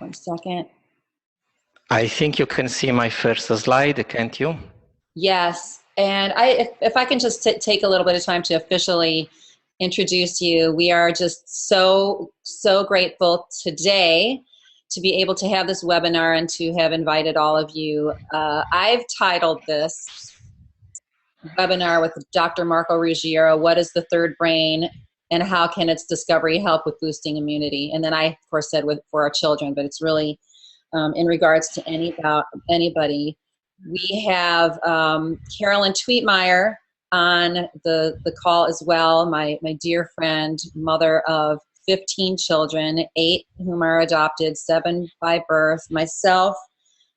1 second. I think you can see my first slide, can't you? Yes, and if I can just take a little bit of time to officially introduce you, we are just so grateful today to be able to have this webinar and to have invited all of you. I've titled this webinar with Dott.Marco Ruggiero, What is the Third Brain and how can its discovery help with boosting immunity? And then I, of course, said for our children, but it's really in regards to anybody. We have Carolyn Tweetmeyer on the call as well, my dear friend, mother of 15 children, 8 whom are adopted, 7 by birth. Myself,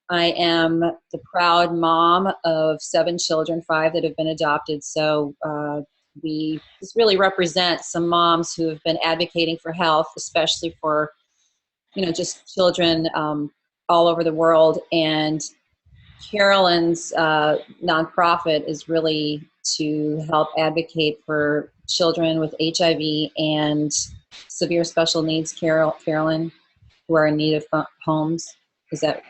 I am the proud mom of 7 children, 5 that have been adopted. So we just really represent some moms who have been advocating for health, especially for, just children all over the world. And Carolyn's nonprofit is really to help advocate for children with HIV and severe special needs, Carolyn, who are in need of homes. Is that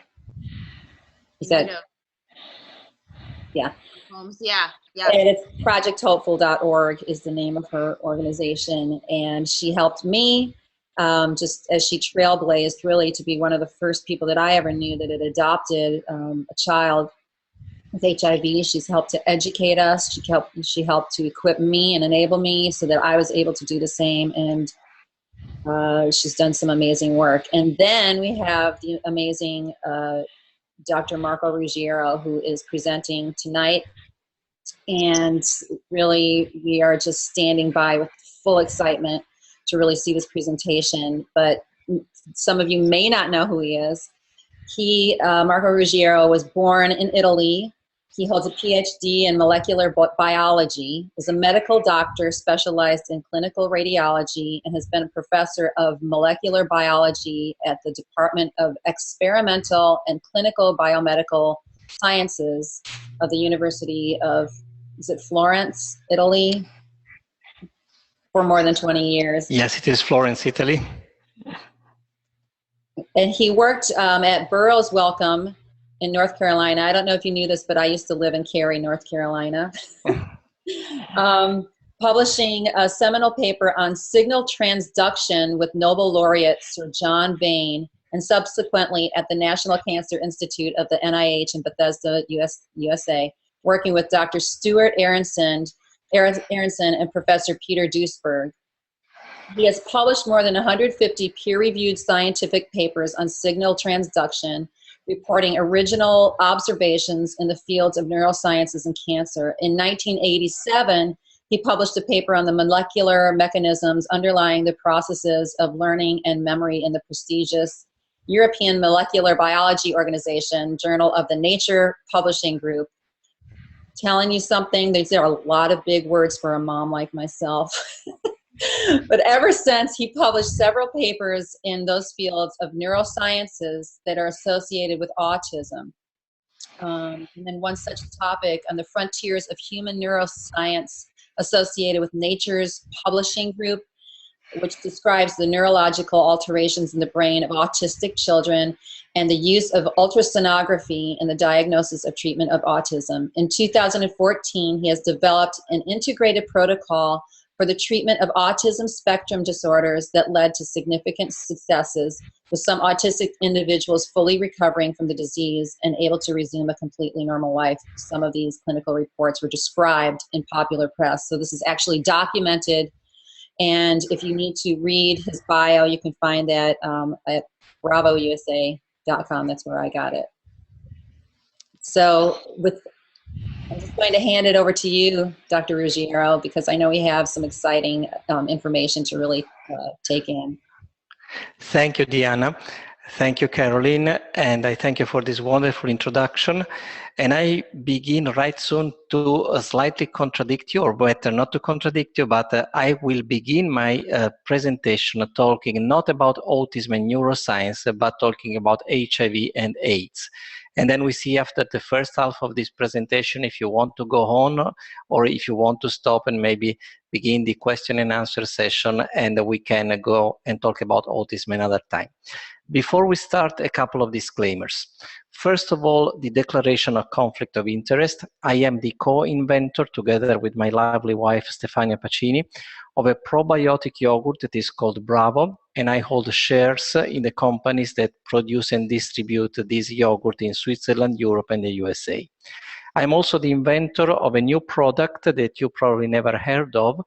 yeah. Homes, yeah. And it's projecthopeful.org is the name of her organization. And she helped me just as she trailblazed really to be one of the first people that I ever knew that had adopted a child with HIV. She's helped to educate us. She helped to equip me and enable me so that I was able to do the same. And she's done some amazing work. And then we have the amazing Dott.Marco Ruggiero, who is presenting tonight. And really, we are just standing by with full excitement to really see this presentation. But some of you may not know who he is. Marco Ruggiero, was born in Italy. He holds a PhD in molecular biology, is a medical doctor specialized in clinical radiology, and has been a professor of molecular biology at the Department of Experimental and Clinical Biomedical Sciences of the University of, is it Florence, Italy? For more than 20 years. Yes, it is Florence, Italy. And he worked at Burroughs Wellcome in North Carolina. I don't know if you knew this, but I used to live in Cary, North Carolina. Publishing a seminal paper on signal transduction with Nobel laureate Sir John Vane, and subsequently at the National Cancer Institute of the NIH in Bethesda, USA, working with Dr. Stuart Aronson and Professor Peter Duisberg. He has published more than 150 peer-reviewed scientific papers on signal transduction, reporting original observations in the fields of neurosciences and cancer. In 1987, he published a paper on the molecular mechanisms underlying the processes of learning and memory in the prestigious European Molecular Biology Organization, Journal of the Nature Publishing Group. Telling you something, these are a lot of big words for a mom like myself. But ever since, he published several papers in those fields of neurosciences that are associated with autism. And then one such topic on the frontiers of human neuroscience associated with Nature's Publishing Group, which describes the neurological alterations in the brain of autistic children and the use of ultrasonography in the diagnosis of treatment of autism. In 2014, he has developed an integrated protocol for the treatment of autism spectrum disorders that led to significant successes, with some autistic individuals fully recovering from the disease and able to resume a completely normal life. Some of these clinical reports were described in popular press. So this is actually documented. And if you need to read his bio, you can find that at bravousa.com. That's where I got it. So I'm just going to hand it over to you, Dr. Ruggiero, because I know we have some exciting information to really take in. Thank you, Diana. Thank you, Caroline, and I thank you for this wonderful introduction. And I begin right soon to slightly contradict you, or better, not to contradict you, but I will begin my presentation talking not about autism and neuroscience, but talking about HIV and AIDS. And then we see after the first half of this presentation if you want to go on or if you want to stop and maybe begin the question and answer session, and we can go and talk about autism another time. Before we start, a couple of disclaimers. First of all, the declaration of conflict of interest. I am the co-inventor, together with my lovely wife, Stefania Pacini, of a probiotic yogurt that is called Bravo, and I hold shares in the companies that produce and distribute this yogurt in Switzerland, Europe, and the USA. I'm also the inventor of a new product that you probably never heard of.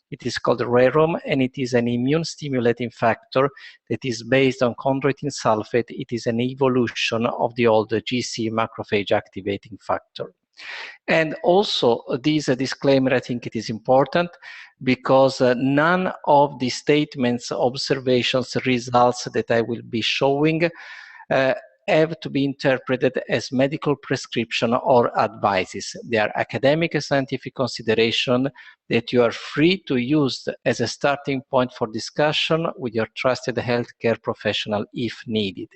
It is called Rerum, and it is an immune-stimulating factor that is based on chondroitin sulfate. It is an evolution of the old GC macrophage activating factor. And also, this disclaimer, I think it is important because none of the statements, observations, results that I will be showing have to be interpreted as medical prescription or advices. They are academic and scientific consideration that you are free to use as a starting point for discussion with your trusted healthcare professional if needed.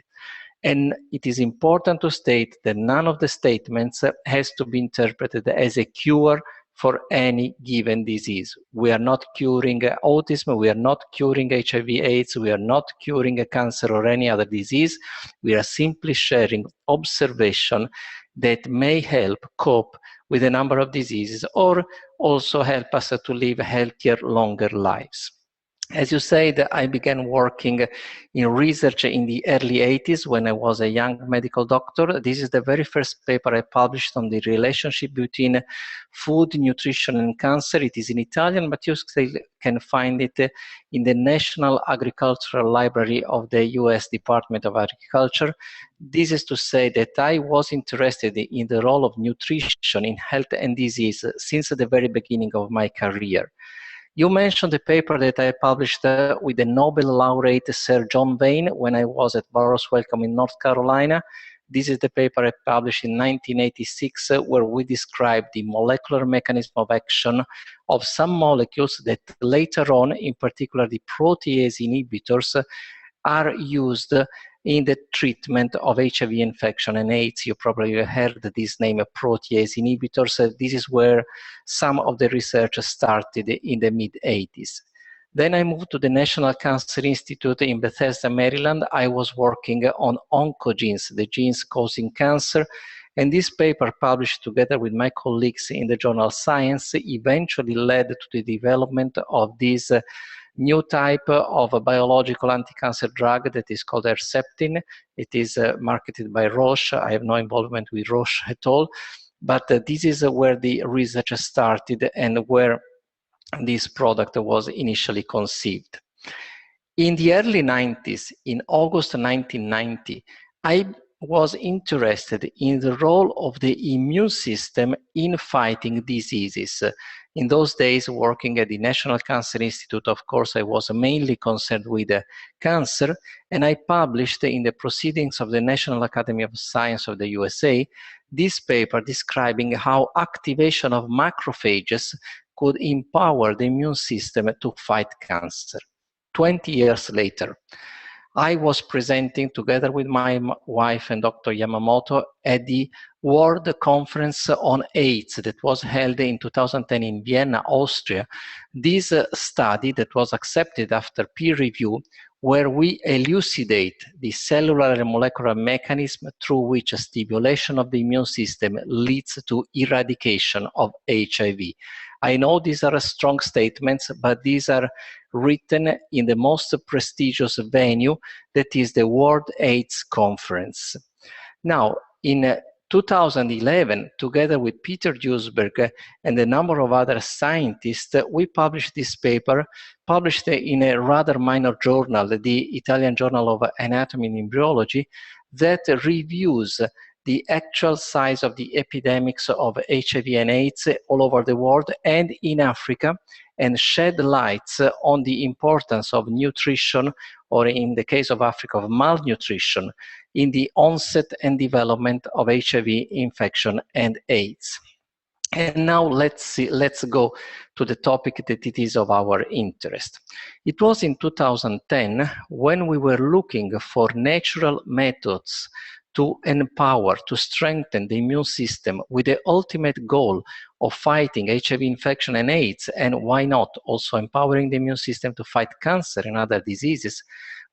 And it is important to state that none of the statements has to be interpreted as a cure for any given disease. We are not curing autism, we are not curing HIV/AIDS, we are not curing a cancer or any other disease. We are simply sharing observation that may help cope with a number of diseases or also help us to live healthier, longer lives. As you said, I began working in research in the early 80s when I was a young medical doctor. This is the very first paper I published on the relationship between food, nutrition, and cancer. It is in Italian, but you still can find it in the National Agricultural Library of the US Department of Agriculture. This is to say that I was interested in the role of nutrition in health and disease since the very beginning of my career. You mentioned the paper that I published with the Nobel laureate Sir John Vane when I was at Burroughs Wellcome in North Carolina. This is the paper I published in 1986 where we described the molecular mechanism of action of some molecules that later on, in particular the protease inhibitors, are used in the treatment of HIV infection and AIDS. You probably heard this name of protease inhibitors. This is where some of the research started in the mid-80s. Then I moved to the National Cancer Institute in Bethesda, Maryland. I was working on oncogenes, the genes causing cancer. And this paper, published together with my colleagues in the journal Science, eventually led to the development of this new type of a biological anti-cancer drug that is called Herceptin. It is marketed by Roche. I have no involvement with Roche at all, but this is where the research started and where this product was initially conceived. In the early 90s, in August 1990, I was interested in the role of the immune system in fighting diseases. In those days, working at the National Cancer Institute, of course, I was mainly concerned with cancer, and I published in the Proceedings of the National Academy of Science of the USA this paper describing how activation of macrophages could empower the immune system to fight cancer. 20 years later, I was presenting together with my wife and Dr. Yamamoto at the World Conference on AIDS that was held in 2010 in Vienna, Austria. This study that was accepted after peer review, where we elucidate the cellular and molecular mechanism through which a stimulation of the immune system leads to eradication of HIV. I know these are strong statements, but these are written in the most prestigious venue, that is the World AIDS Conference. Now, in 2011, together with Peter Duesberg and a number of other scientists, we published this paper, published in a rather minor journal, the Italian Journal of Anatomy and Embryology, that reviews the actual size of the epidemics of HIV and AIDS all over the world and in Africa, and shed lights on the importance of nutrition, or in the case of Africa, of malnutrition, in the onset and development of HIV infection and AIDS. And now let's go to the topic that it is of our interest. It was in 2010 when we were looking for natural methods to empower, to strengthen the immune system with the ultimate goal of fighting HIV infection and AIDS, and why not also empowering the immune system to fight cancer and other diseases,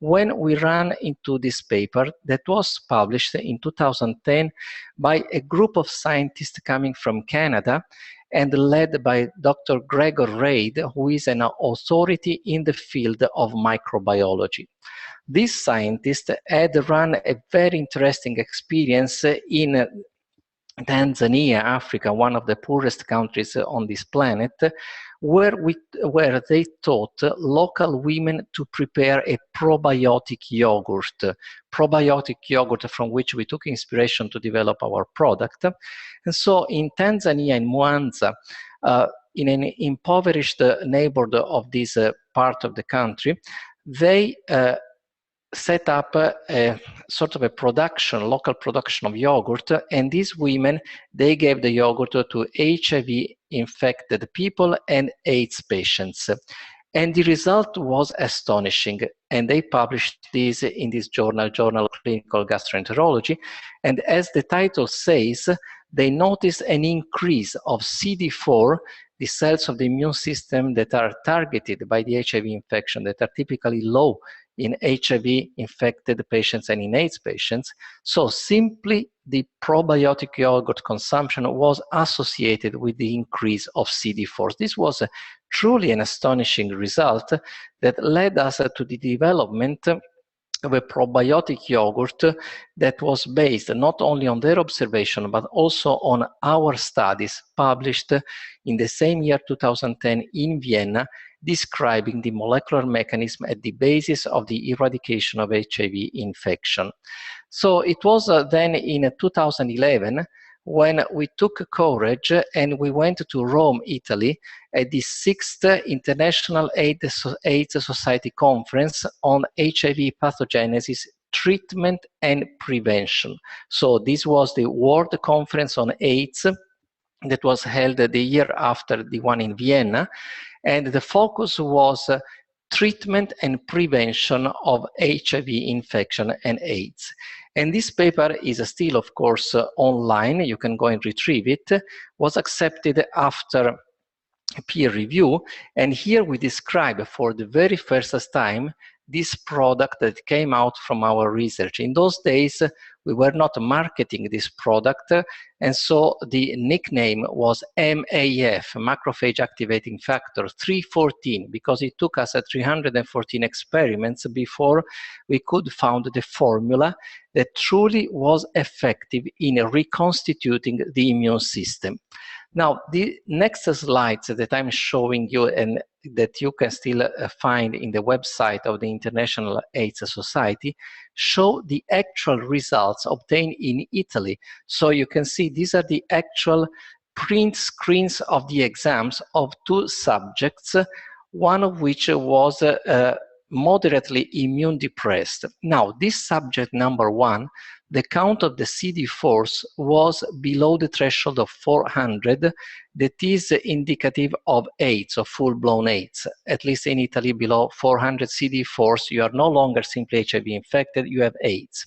when we ran into this paper that was published in 2010 by a group of scientists coming from Canada and led by Dr. Gregor Reid, who is an authority in the field of microbiology. This scientist had run a very interesting experience in Tanzania, Africa, one of the poorest countries on this planet, where they taught local women to prepare a probiotic yogurt from which we took inspiration to develop our product. And so in Tanzania, in Mwanza, in an impoverished neighborhood of this part of the country, they set up a sort of a production, local production of yogurt, and these women, they gave the yogurt to HIV-infected people and AIDS patients. And the result was astonishing, and they published this in this journal of Clinical Gastroenterology, and as the title says, they noticed an increase of CD4, the cells of the immune system that are targeted by the HIV infection, that are typically low in HIV-infected patients and in AIDS patients. So simply the probiotic yogurt consumption was associated with the increase of CD4. This was truly an astonishing result that led us to the development of a probiotic yogurt that was based not only on their observation, but also on our studies published in the same year, 2010, in Vienna, describing the molecular mechanism at the basis of the eradication of HIV infection. So it was then in 2011 when we took courage and we went to Rome, Italy, at the 6th International AIDS Society Conference on HIV pathogenesis, treatment and prevention. So this was the World Conference on AIDS that was held the year after the one in Vienna, and the focus was treatment and prevention of HIV infection and AIDS. And this paper is still, of course, online. You can go and retrieve it. Was accepted after peer review. And here we describe for the very first time this product that came out from our research. In those days, we were not marketing this product, and so the nickname was MAF, macrophage activating factor 314, because it took us 314 experiments before we could found the formula that truly was effective in reconstituting the immune system. Now, the next slides that I'm showing you and that you can still find in the website of the International AIDS Society show the actual results obtained in Italy. So you can see these are the actual print screens of the exams of two subjects, one of which was moderately immune depressed. Now, this subject number one, the count of the CD4s was below the threshold of 400, that is indicative of AIDS, of full-blown AIDS. At least in Italy, below 400 CD4s, you are no longer simply HIV infected, you have AIDS.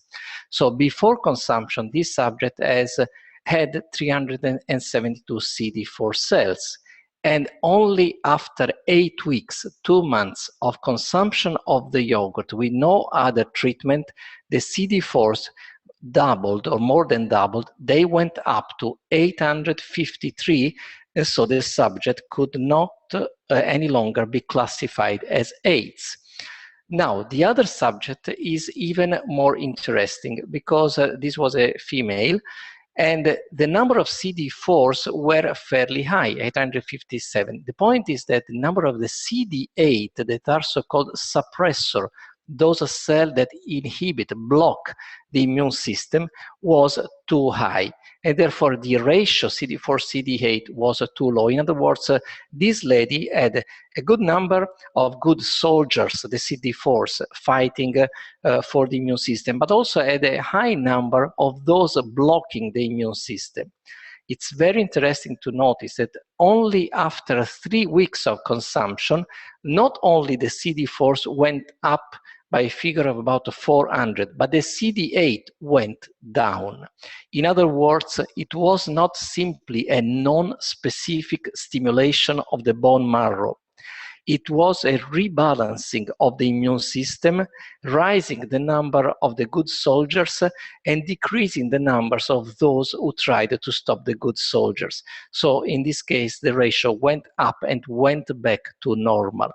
So before consumption, this subject had 372 CD4 cells. And only after 8 weeks, 2 months of consumption of the yogurt with no other treatment, the CD4s doubled or more than doubled. They went up to 853, and so the subject could not any longer be classified as AIDS. Now, the other subject is even more interesting because this was a female, and the number of CD4s were fairly high, 857. The point is that the number of the CD8 that are so-called suppressor, those cells that inhibit, block the immune system, was too high. And therefore the ratio CD4-CD8 was too low. In other words, this lady had a good number of good soldiers, the CD4s, fighting for the immune system, but also had a high number of those blocking the immune system. It's very interesting to notice that only after 3 weeks of consumption, not only the CD4s went up by a figure of about 400, but the CD8 went down. In other words, it was not simply a non-specific stimulation of the bone marrow. It was a rebalancing of the immune system, rising the number of the good soldiers and decreasing the numbers of those who tried to stop the good soldiers. So in this case, the ratio went up and went back to normal.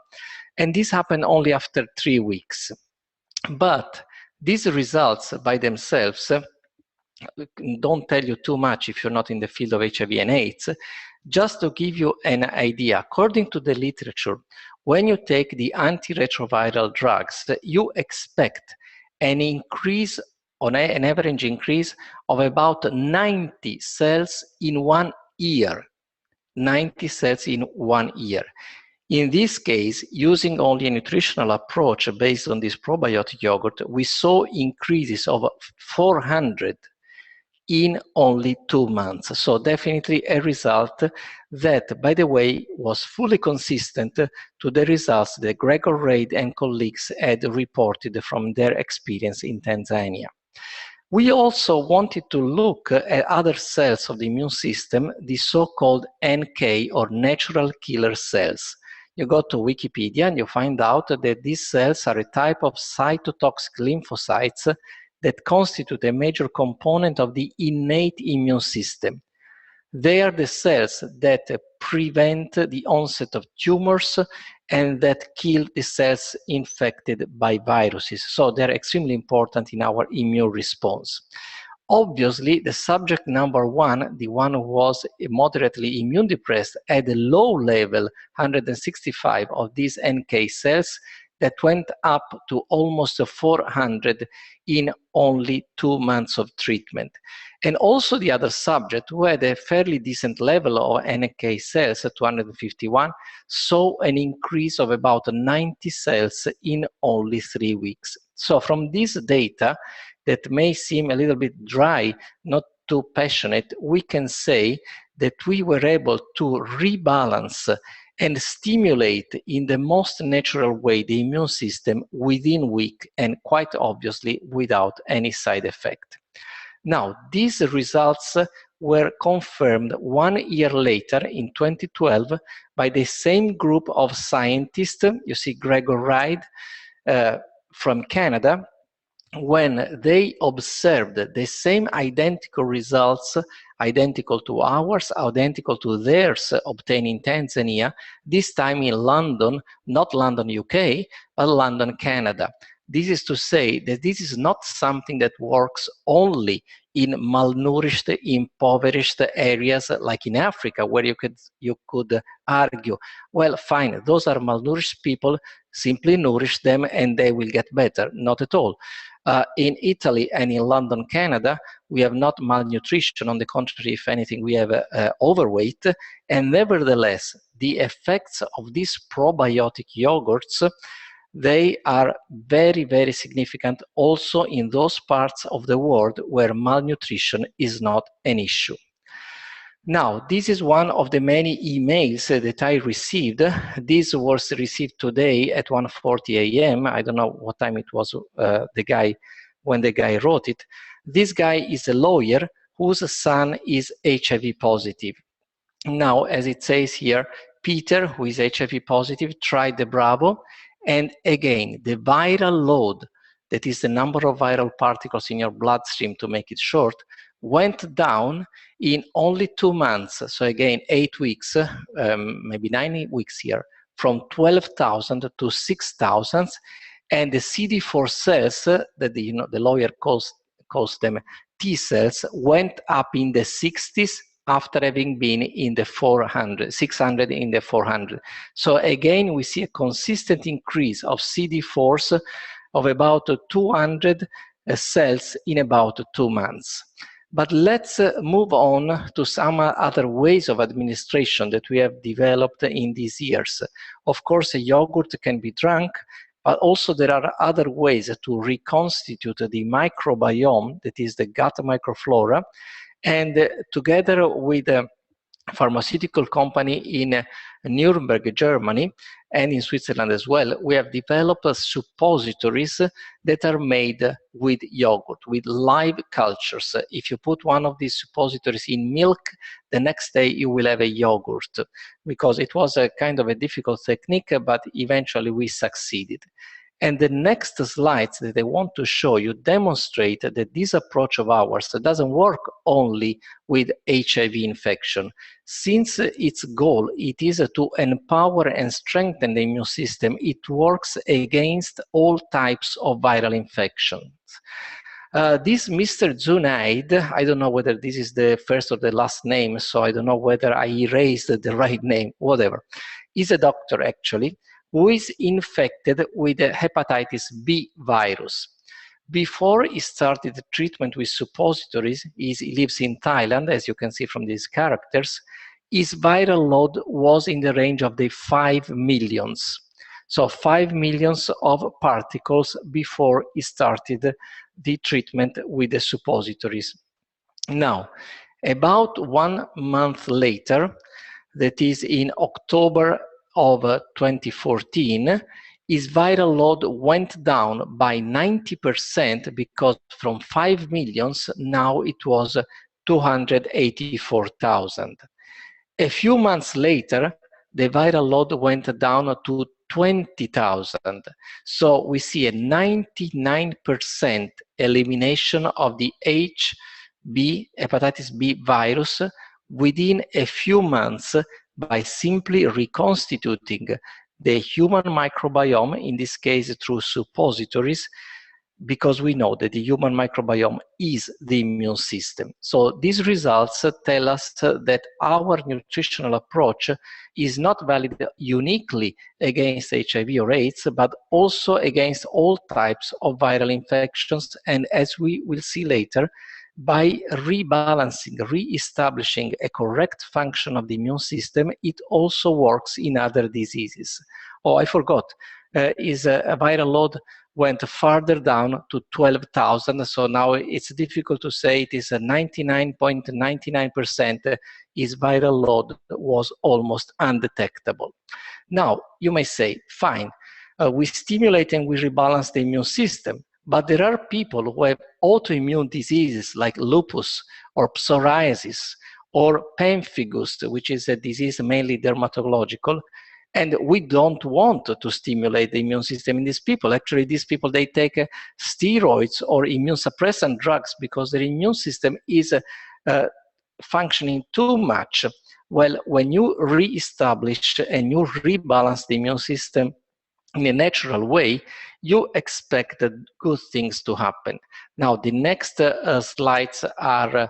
And this happened only after 3 weeks. But these results by themselves don't tell you too much if you're not in the field of HIV and AIDS. Just to give you an idea, according to the literature, when you take the antiretroviral drugs, you expect an increase, on an average increase of about 90 cells in 1 year. 90 cells in 1 year. In this case, using only a nutritional approach based on this probiotic yogurt, we saw increases of 400 in only 2 months. So definitely a result that, by the way, was fully consistent to the results that Gregor Reid and colleagues had reported from their experience in Tanzania. We also wanted to look at other cells of the immune system, the so-called NK or natural killer cells. You go to Wikipedia and you find out that these cells are a type of cytotoxic lymphocytes that constitute a major component of the innate immune system. They are the cells that prevent the onset of tumors and that kill the cells infected by viruses. So they're extremely important in our immune response. Obviously, the subject number 1, the one who was moderately immune depressed, had a low level, 165 of these NK cells, that went up to almost 400 in only 2 months of treatment. And also the other subject, who had a fairly decent level of NK cells at 251, saw an increase of about 90 cells in only 3 weeks. So from this data, that may seem a little bit dry, not too passionate, we can say that we were able to rebalance and stimulate in the most natural way the immune system within week, and quite obviously without any side effect. Now, these results were confirmed 1 year later in 2012 by the same group of scientists. You see Gregor Reid from Canada, when they observed the same identical results, identical to ours, identical to theirs obtained in Tanzania, this time in London, not London, UK, but London, Canada. This is to say that this is not something that works only in malnourished, impoverished areas like in Africa, where you could argue, well, fine, those are malnourished people, simply nourish them and they will get better. Not at all. In Italy and in London, Canada, we have not malnutrition. On the contrary, if anything, we have overweight. And nevertheless, the effects of these probiotic yogurts, they are very, very significant also in those parts of the world where malnutrition is not an issue. Now, this is one of the many emails that I received. This was received today at 1:40 a.m. I don't know what time it was when the guy wrote it. This guy is a lawyer whose son is HIV positive. Now, as it says here, Peter, who is HIV positive, tried the Bravo, and again, the viral load, that is the number of viral particles in your bloodstream, to make it short, went down in only 2 months. So again, 8 weeks, maybe 9 weeks here, from 12,000 to 6,000. And the CD4 cells, that the lawyer calls them T cells, went up in the 60s after having been in the 600 in the 400. So again, we see a consistent increase of CD4s of about 200 cells in about 2 months. But let's move on to some other ways of administration that we have developed in these years. Of course, a yogurt can be drunk, but also there are other ways to reconstitute the microbiome, that is the gut microflora, and together with a pharmaceutical company in Nuremberg, Germany, and in Switzerland as well, we have developed suppositories that are made with yogurt, with live cultures. If you put one of these suppositories in milk, the next day you will have a yogurt, because it was a kind of a difficult technique, but eventually we succeeded. And the next slides that I want to show you demonstrate that this approach of ours doesn't work only with HIV infection. Since its goal it is to empower and strengthen the immune system, it works against all types of viral infections. This Mr. Zunaid, I don't know whether this is the first or the last name, so I don't know whether I erased the right name, whatever. He's a doctor actually, who is infected with the hepatitis B virus. Before he started the treatment with suppositories, he lives in Thailand, as you can see from these characters, his viral load was in the range of the 5 millions. So 5 millions of particles before he started the treatment with the suppositories. Now, about 1 month later, that is in October of 2014, his viral load went down by 90%, because from 5 millions, now it was 284,000. A few months later, the viral load went down to 20,000. So we see a 99% elimination of the hepatitis B virus within a few months, by simply reconstituting the human microbiome, in this case through suppositories, because we know that the human microbiome is the immune system. So these results tell us that our nutritional approach is not valid uniquely against HIV or AIDS, but also against all types of viral infections, and as we will see later, by rebalancing, re-establishing a correct function of the immune system, it also works in other diseases. Oh, I forgot, his viral load went farther down to 12,000, so now it's difficult to say it is a 99.99%, his viral load was almost undetectable. Now, you may say, fine, we stimulate and we rebalance the immune system, but there are people who have autoimmune diseases like lupus or psoriasis or pemphigus, which is a disease mainly dermatological, and we don't want to stimulate the immune system in these people. Actually, these people, they take steroids or immune suppressant drugs because their immune system is functioning too much. Well, when you re-establish and you rebalance the immune system in a natural way, you expect good things to happen. Now, the next slides are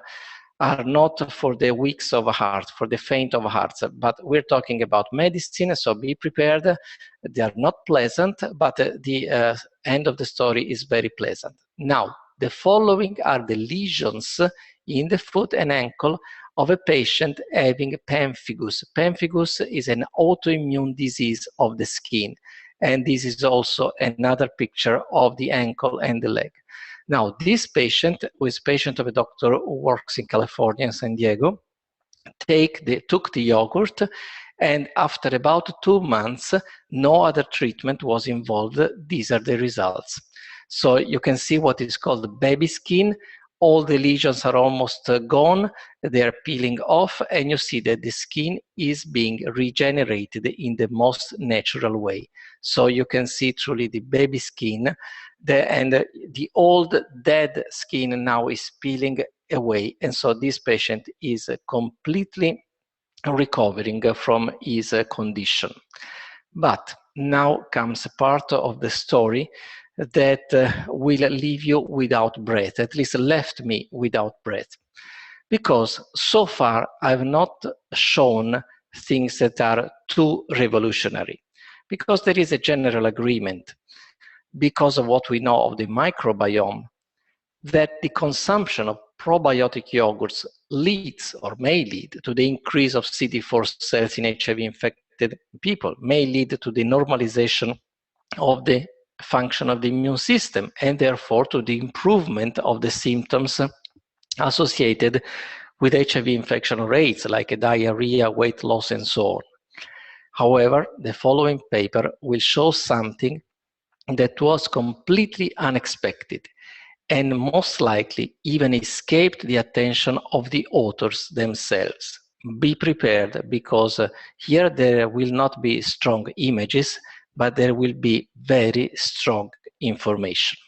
not for the weak of heart, for the faint of heart, but we're talking about medicine, so be prepared. They are not pleasant, but the end of the story is very pleasant. Now, the following are the lesions in the foot and ankle of a patient having pemphigus. Pemphigus is an autoimmune disease of the skin. And this is also another picture of the ankle and the leg. Now, this patient, who is a patient of a doctor who works in California, in San Diego, took the yogurt, and after about 2 months, no other treatment was involved. These are the results. So you can see what is called baby skin. All the lesions are almost gone, they're peeling off, and you see that the skin is being regenerated in the most natural way. So you can see truly the baby skin, and the old dead skin now is peeling away, and so this patient is completely recovering from his condition. But now comes a part of the story that will leave you without breath, at least left me without breath. Because so far I've not shown things that are too revolutionary. Because there is a general agreement, because of what we know of the microbiome, that the consumption of probiotic yogurts leads or may lead to the increase of CD4 cells in HIV-infected people, may lead to the normalization of the function of the immune system, and therefore to the improvement of the symptoms associated with HIV infection rates, like diarrhea, weight loss, and so on. However, the following paper will show something that was completely unexpected and most likely even escaped the attention of the authors themselves. Be prepared, because here there will not be strong images, but there will be very strong information.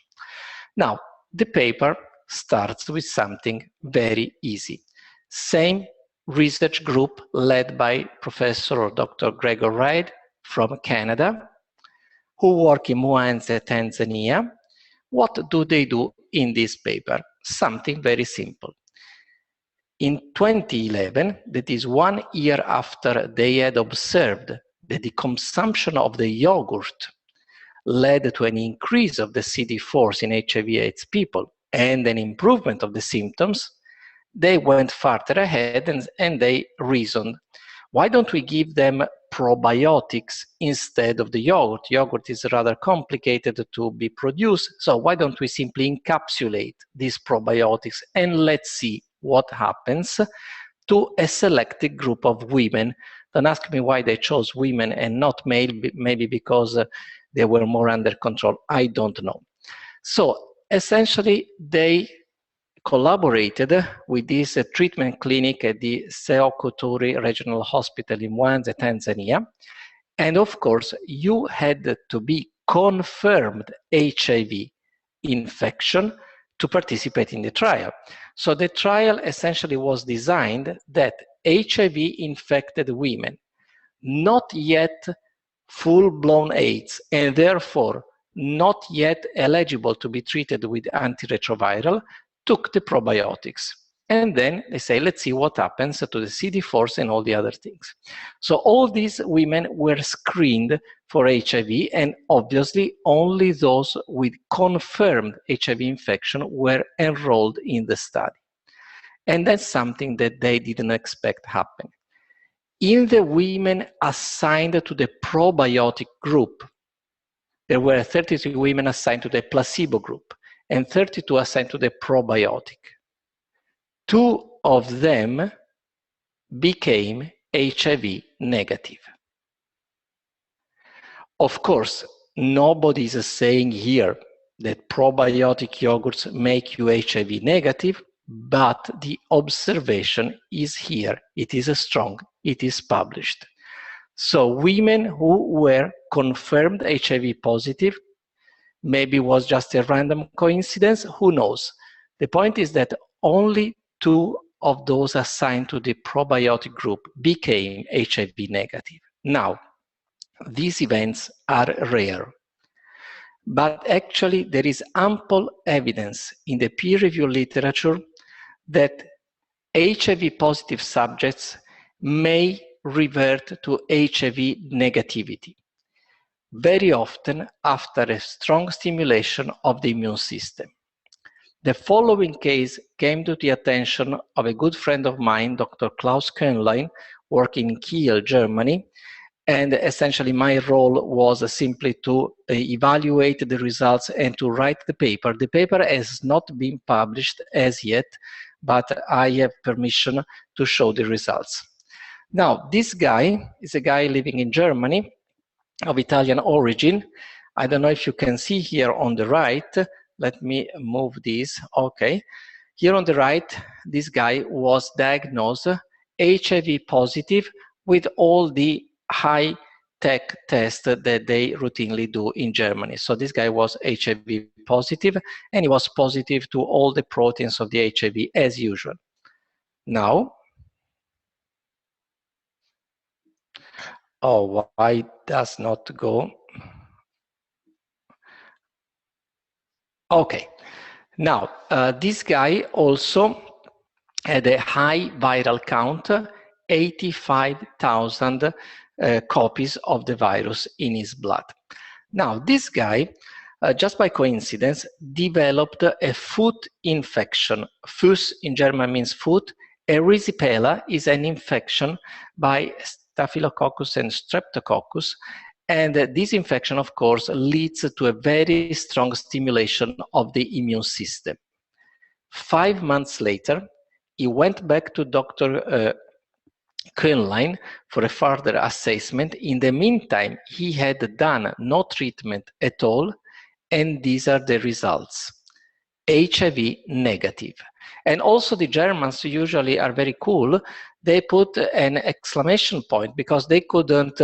Now, the paper starts with something very easy. Same research group led by Professor or Dr. Gregor Reid from Canada, who work in Mwanza, Tanzania. What do they do in this paper? Something very simple. In 2011, that is 1 year after they had observed that the consumption of the yogurt led to an increase of the CD4s in HIV/AIDS people and an improvement of the symptoms, they went further ahead and they reasoned, why don't we give them probiotics instead of the yogurt? Yogurt is rather complicated to be produced, so why don't we simply encapsulate these probiotics and let's see what happens to a selected group of women. Don't ask me why they chose women and not male, maybe because they were more under control. I don't know. So essentially, they collaborated with this treatment clinic at the Seokuturi Regional Hospital in Mwanza, Tanzania. And of course, you had to be confirmed HIV infection to participate in the trial. So the trial essentially was designed that HIV-infected women, not yet full-blown AIDS, and therefore not yet eligible to be treated with antiretroviral, took the probiotics. And then they say, let's see what happens to the CD4s and all the other things. So all these women were screened for HIV, and obviously only those with confirmed HIV infection were enrolled in the study. And that's something that they didn't expect happen. In the women assigned to the probiotic group, there were 33 women assigned to the placebo group and 32 assigned to the probiotic. 2 of them became HIV negative. Of course, nobody is saying here that probiotic yogurts make you HIV negative, but the observation is here. It is strong. It is published. So women who were confirmed HIV positive, maybe was just a random coincidence, who knows? The point is that only 2 of those assigned to the probiotic group became HIV negative. Now, these events are rare, but actually there is ample evidence in the peer-reviewed literature that HIV positive subjects may revert to HIV negativity, very often after a strong stimulation of the immune system. The following case came to the attention of a good friend of mine, Dr. Klaus Köhnlein, working in Kiel, Germany, and essentially my role was simply to evaluate the results and to write the paper. The paper has not been published as yet, but I have permission to show the results. Now, this guy is a guy living in Germany of Italian origin. I don't know if you can see here on the right. Let me move this. Okay. Here on the right, this guy was diagnosed HIV positive with all the high-tech tests that they routinely do in Germany. So this guy was HIV positive, and he was positive to all the proteins of the HIV as usual. Now, oh, why does not go? Okay. Now, this guy also had a high viral count, 85,000 copies of the virus in his blood. Now, this guy, just by coincidence, developed a foot infection. Fuß in German means foot. Erysipelas is an infection by Staphylococcus and Streptococcus. And this infection, of course, leads to a very strong stimulation of the immune system. 5 months later, he went back to Dr. Kuhnlein for a further assessment. In the meantime, he had done no treatment at all, and these are the results. HIV negative. And also the Germans usually are very cool. They put an exclamation point because they couldn't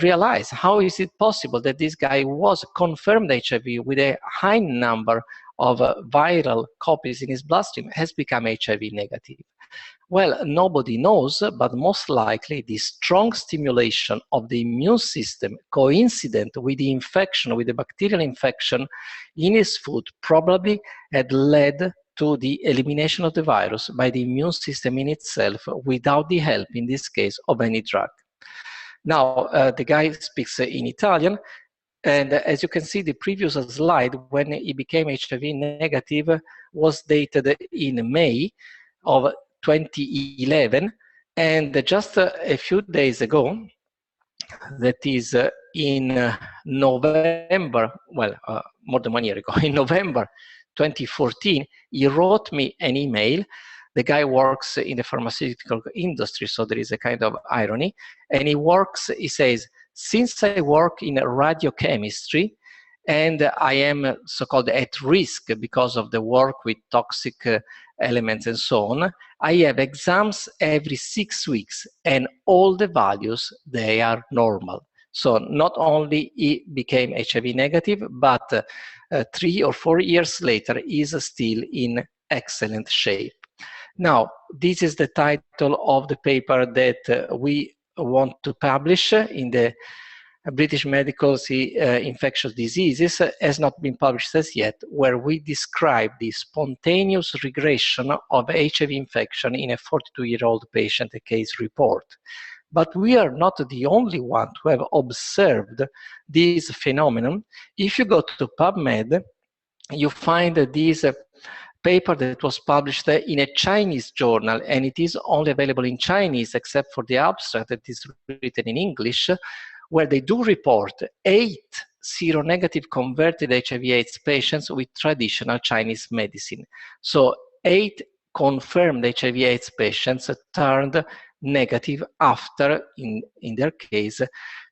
realize how is it possible that this guy was confirmed HIV with a high number of viral copies in his bloodstream has become HIV negative. Well, nobody knows, but most likely the strong stimulation of the immune system coincident with the infection, with the bacterial infection in his food probably had led to the elimination of the virus by the immune system in itself without the help, in this case, of any drug. Now, the guy speaks in Italian, and as you can see, the previous slide, when he became HIV negative, was dated in May of 2011, and just a few days ago, that is in November, well, more than 1 year ago, in November 2014, he wrote me an email. The guy works in the pharmaceutical industry, so there is a kind of irony, and he says, since I work in radiochemistry, and I am so-called at risk because of the work with toxic elements and so on, I have exams every 6 weeks, and all the values, they are normal. So not only he became HIV negative, but 3 or 4 years later, he is still in excellent shape. Now, this is the title of the paper that we want to publish in the British Medical Infectious Diseases, has not been published as yet, where we describe the spontaneous regression of HIV infection in a 42-year-old patient, a case report. But we are not the only one to have observed this phenomenon. If you go to PubMed, you find this paper that was published in a Chinese journal, and it is only available in Chinese except for the abstract that is written in English, where they do report 8 seronegative converted HIV/AIDS patients with traditional Chinese medicine. So 8 confirmed HIV/AIDS patients turned negative after, in their case,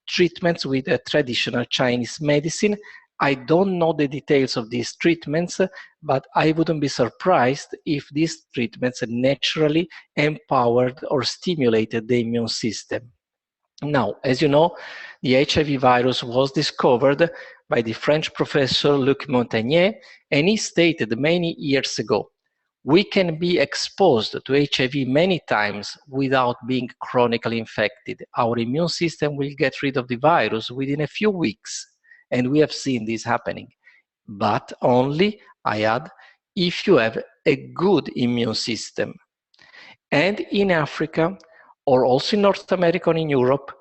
treatments with a traditional Chinese medicine. I don't know the details of these treatments, but I wouldn't be surprised if these treatments naturally empowered or stimulated the immune system. Now, as you know, the HIV virus was discovered by the French professor Luc Montagnier, and he stated many years ago, we can be exposed to HIV many times without being chronically infected. Our immune system will get rid of the virus within a few weeks, and we have seen this happening. But only, I add, if you have a good immune system. And in Africa, or also in North America and in Europe,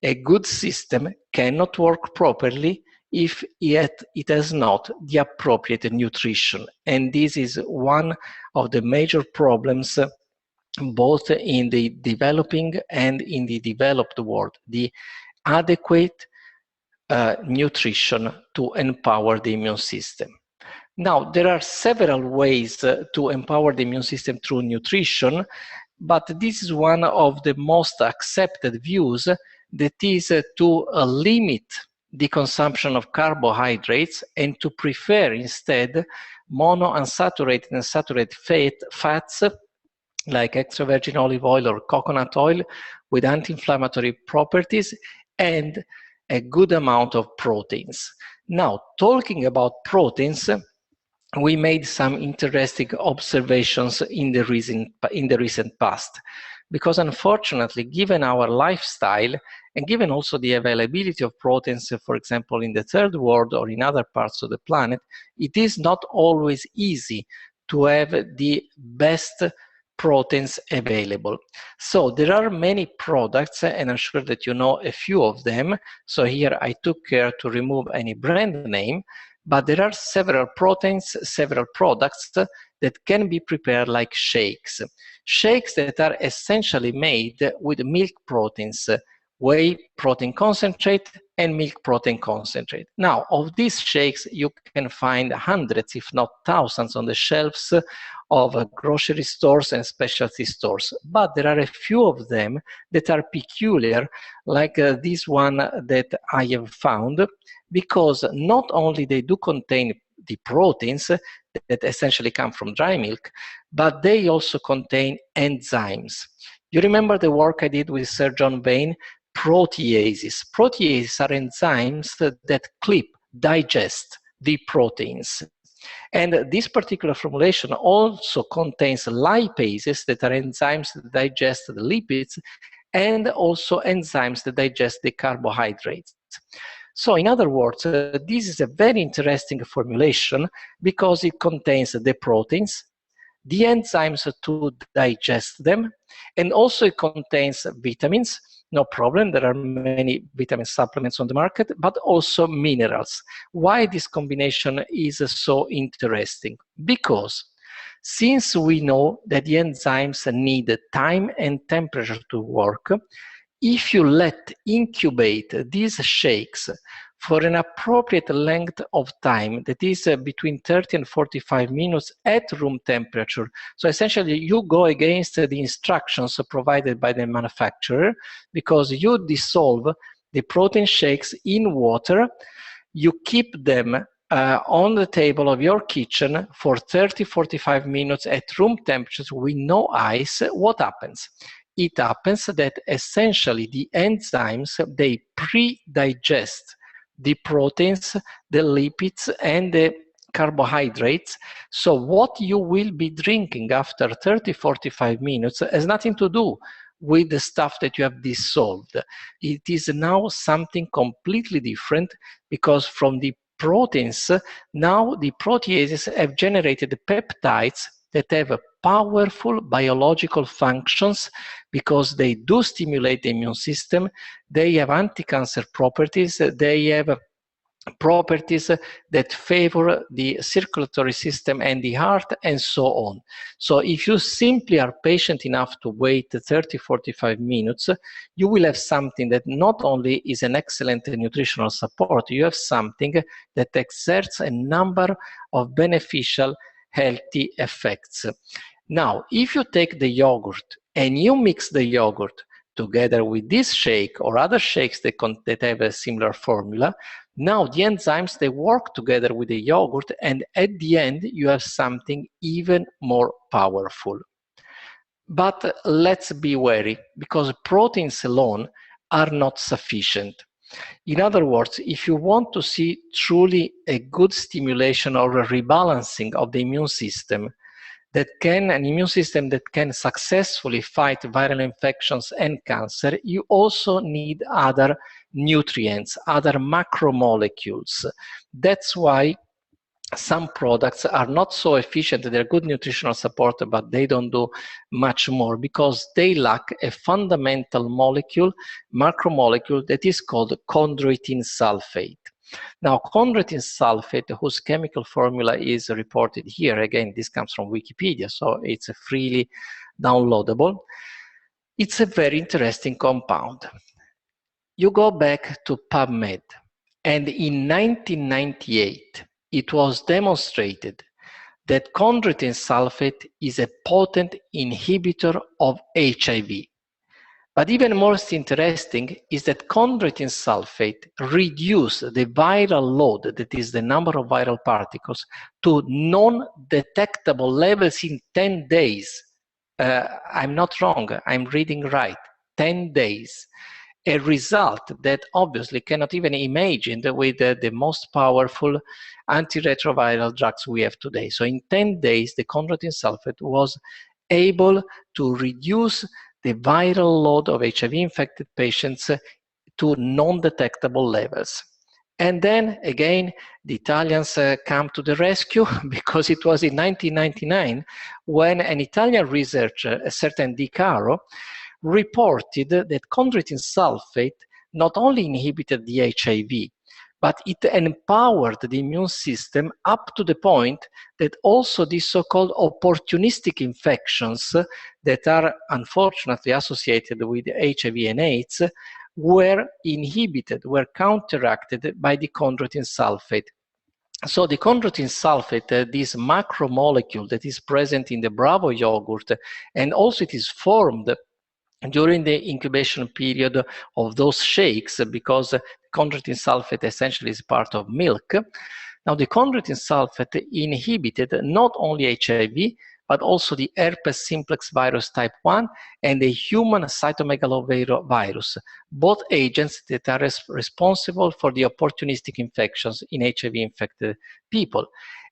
a good system cannot work properly if yet it has not the appropriate nutrition. And this is one of the major problems both in the developing and in the developed world, the adequate nutrition to empower the immune system. Now, there are several ways to empower the immune system through nutrition, but this is one of the most accepted views, that is to limit the consumption of carbohydrates and to prefer instead monounsaturated and saturated fats like extra virgin olive oil or coconut oil with anti-inflammatory properties and a good amount of proteins. Now, talking about proteins, we made some interesting observations in the recent past, because unfortunately, given our lifestyle and given also the availability of proteins, for example, in the third world or in other parts of the planet, it is not always easy to have the best proteins available. So there are many products, and I'm sure that you know a few of them. So here I took care to remove any brand name, but there are several proteins, several products that can be prepared like shakes. Shakes that are essentially made with milk proteins, whey protein concentrate, and milk protein concentrate. Now, of these shakes, you can find hundreds, if not thousands, on the shelves of grocery stores and specialty stores. But there are a few of them that are peculiar, like this one that I have found, because not only they do contain the proteins that essentially come from dry milk, but they also contain enzymes. You remember the work I did with Sir John Vane? Proteases. Proteases are enzymes that clip, digest the proteins. And this particular formulation also contains lipases, that are enzymes that digest the lipids, and also enzymes that digest the carbohydrates. So in other words, this is a very interesting formulation because it contains the proteins, the enzymes to digest them, and also it contains vitamins. No problem, there are many vitamin supplements on the market, but also minerals. Why this combination is so interesting? Because since we know that the enzymes need time and temperature to work, if you let incubate these shakes for an appropriate length of time, that is between 30 and 45 minutes at room temperature. So essentially you go against the instructions provided by the manufacturer, because you dissolve the protein shakes in water, you keep them on the table of your kitchen for 30-45 minutes at room temperature with no ice. What happens? It happens that essentially the enzymes, they pre-digest the proteins, the lipids, and the carbohydrates. So what you will be drinking after 30-45 minutes has nothing to do with the stuff that you have dissolved. It is now something completely different, because from the proteins, now the proteases have generated peptides that have powerful biological functions, because they do stimulate the immune system, they have anti-cancer properties, they have properties that favor the circulatory system and the heart, and so on. So if you simply are patient enough to wait 30-45 minutes, you will have something that not only is an excellent nutritional support, you have something that exerts a number of beneficial healthy effects. Now, if you take the yogurt and you mix the yogurt together with this shake or other shakes that have a similar formula, now the enzymes, they work together with the yogurt, and at the end you have something even more powerful. But let's be wary, because proteins alone are not sufficient. In other words, if you want to see truly a good stimulation or a rebalancing of the immune system, an immune system that can successfully fight viral infections and cancer, you also need other nutrients, other macromolecules. That's why some products are not so efficient. They're good nutritional support, but they don't do much more, because they lack a fundamental molecule, macromolecule, that is called chondroitin sulfate. Now, chondroitin sulfate, whose chemical formula is reported here, again, this comes from Wikipedia, so it's freely downloadable. It's a very interesting compound. You go back to PubMed, and in 1998, it was demonstrated that chondroitin sulfate is a potent inhibitor of HIV. But even most interesting is that chondroitin sulfate reduced the viral load, that is the number of viral particles, to non-detectable levels in 10 days. I'm not wrong, I'm reading right, 10 days. A result that obviously cannot even be imagined with the most powerful antiretroviral drugs we have today. So in 10 days, the chondroitin sulfate was able to reduce the viral load of HIV-infected patients to non-detectable levels. And then again, the Italians come to the rescue, because it was in 1999 when an Italian researcher, a certain Di Caro, reported that chondroitin sulfate not only inhibited the HIV, but it empowered the immune system up to the point that also these so-called opportunistic infections that are unfortunately associated with HIV and AIDS were inhibited, were counteracted by the chondroitin sulfate. So the chondroitin sulfate, this macromolecule that is present in the Bravo yogurt, and also it is formed during the incubation period of those shakes, because chondroitin sulfate essentially is part of milk. Now the chondroitin sulfate inhibited not only HIV, but also the herpes simplex virus type 1 and the human cytomegalovirus, both agents that are responsible for the opportunistic infections in HIV-infected people.